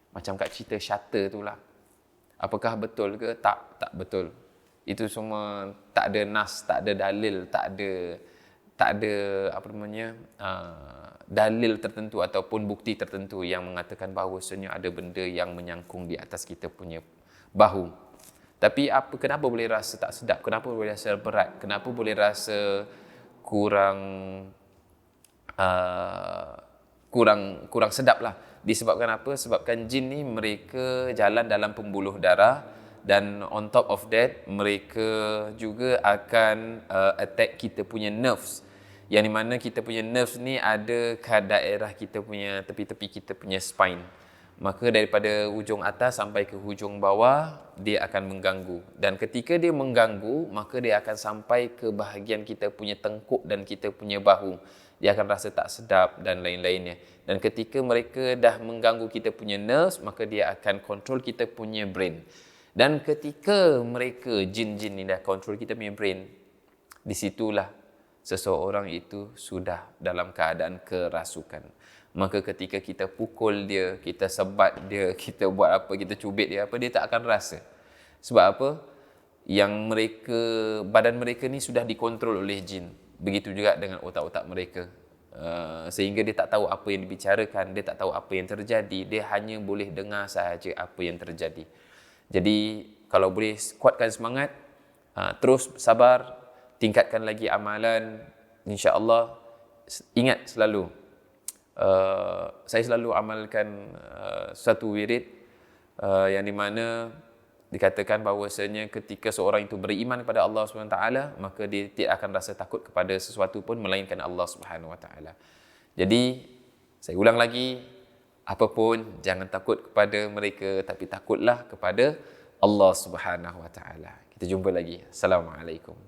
Macam kat cerita Shutter tu lah. Apakah betul ke? Tak betul. Itu semua tak ada nas, tak ada dalil, tak ada dalil tertentu ataupun bukti tertentu yang mengatakan bahawasanya ada benda yang menyangkung di atas kita punya bahu. Tapi kenapa boleh rasa tak sedap? Kenapa boleh rasa berat? Kenapa boleh rasa kurang sedap lah. Disebabkan apa? Sebabkan jin ni mereka jalan dalam pembuluh darah, dan on top of that mereka juga akan attack kita punya nerves, yang di mana kita punya nerves ni ada kat daerah kita punya tepi-tepi kita punya spine. Maka daripada hujung atas sampai ke hujung bawah dia akan mengganggu, dan ketika dia mengganggu maka dia akan sampai ke bahagian kita punya tengkuk dan kita punya bahu. Dia akan rasa tak sedap dan lain-lainnya. Dan ketika mereka dah mengganggu kita punya nerves, maka dia akan control kita punya brain. Dan ketika mereka jin-jin ni dah control kita punya brain, di situlah seseorang itu sudah dalam keadaan kerasukan. Maka ketika kita pukul dia, kita sebat dia, kita buat apa, kita cubit dia, dia tak akan rasa. Sebab apa? Badan mereka ni sudah dikontrol oleh jin. Begitu juga dengan otak-otak mereka. Sehingga dia tak tahu apa yang dibicarakan, dia tak tahu apa yang terjadi, dia hanya boleh dengar sahaja apa yang terjadi. Jadi kalau boleh kuatkan semangat, terus sabar, tingkatkan lagi amalan, insya-Allah. Ingat selalu, saya selalu amalkan satu wirid yang di mana dikatakan bahawasanya ketika seorang itu beriman kepada Allah SWT, maka dia tidak akan rasa takut kepada sesuatu pun melainkan Allah SWT. Jadi saya ulang lagi, apapun jangan takut kepada mereka, tapi takutlah kepada Allah SWT. Kita jumpa lagi. Assalamualaikum.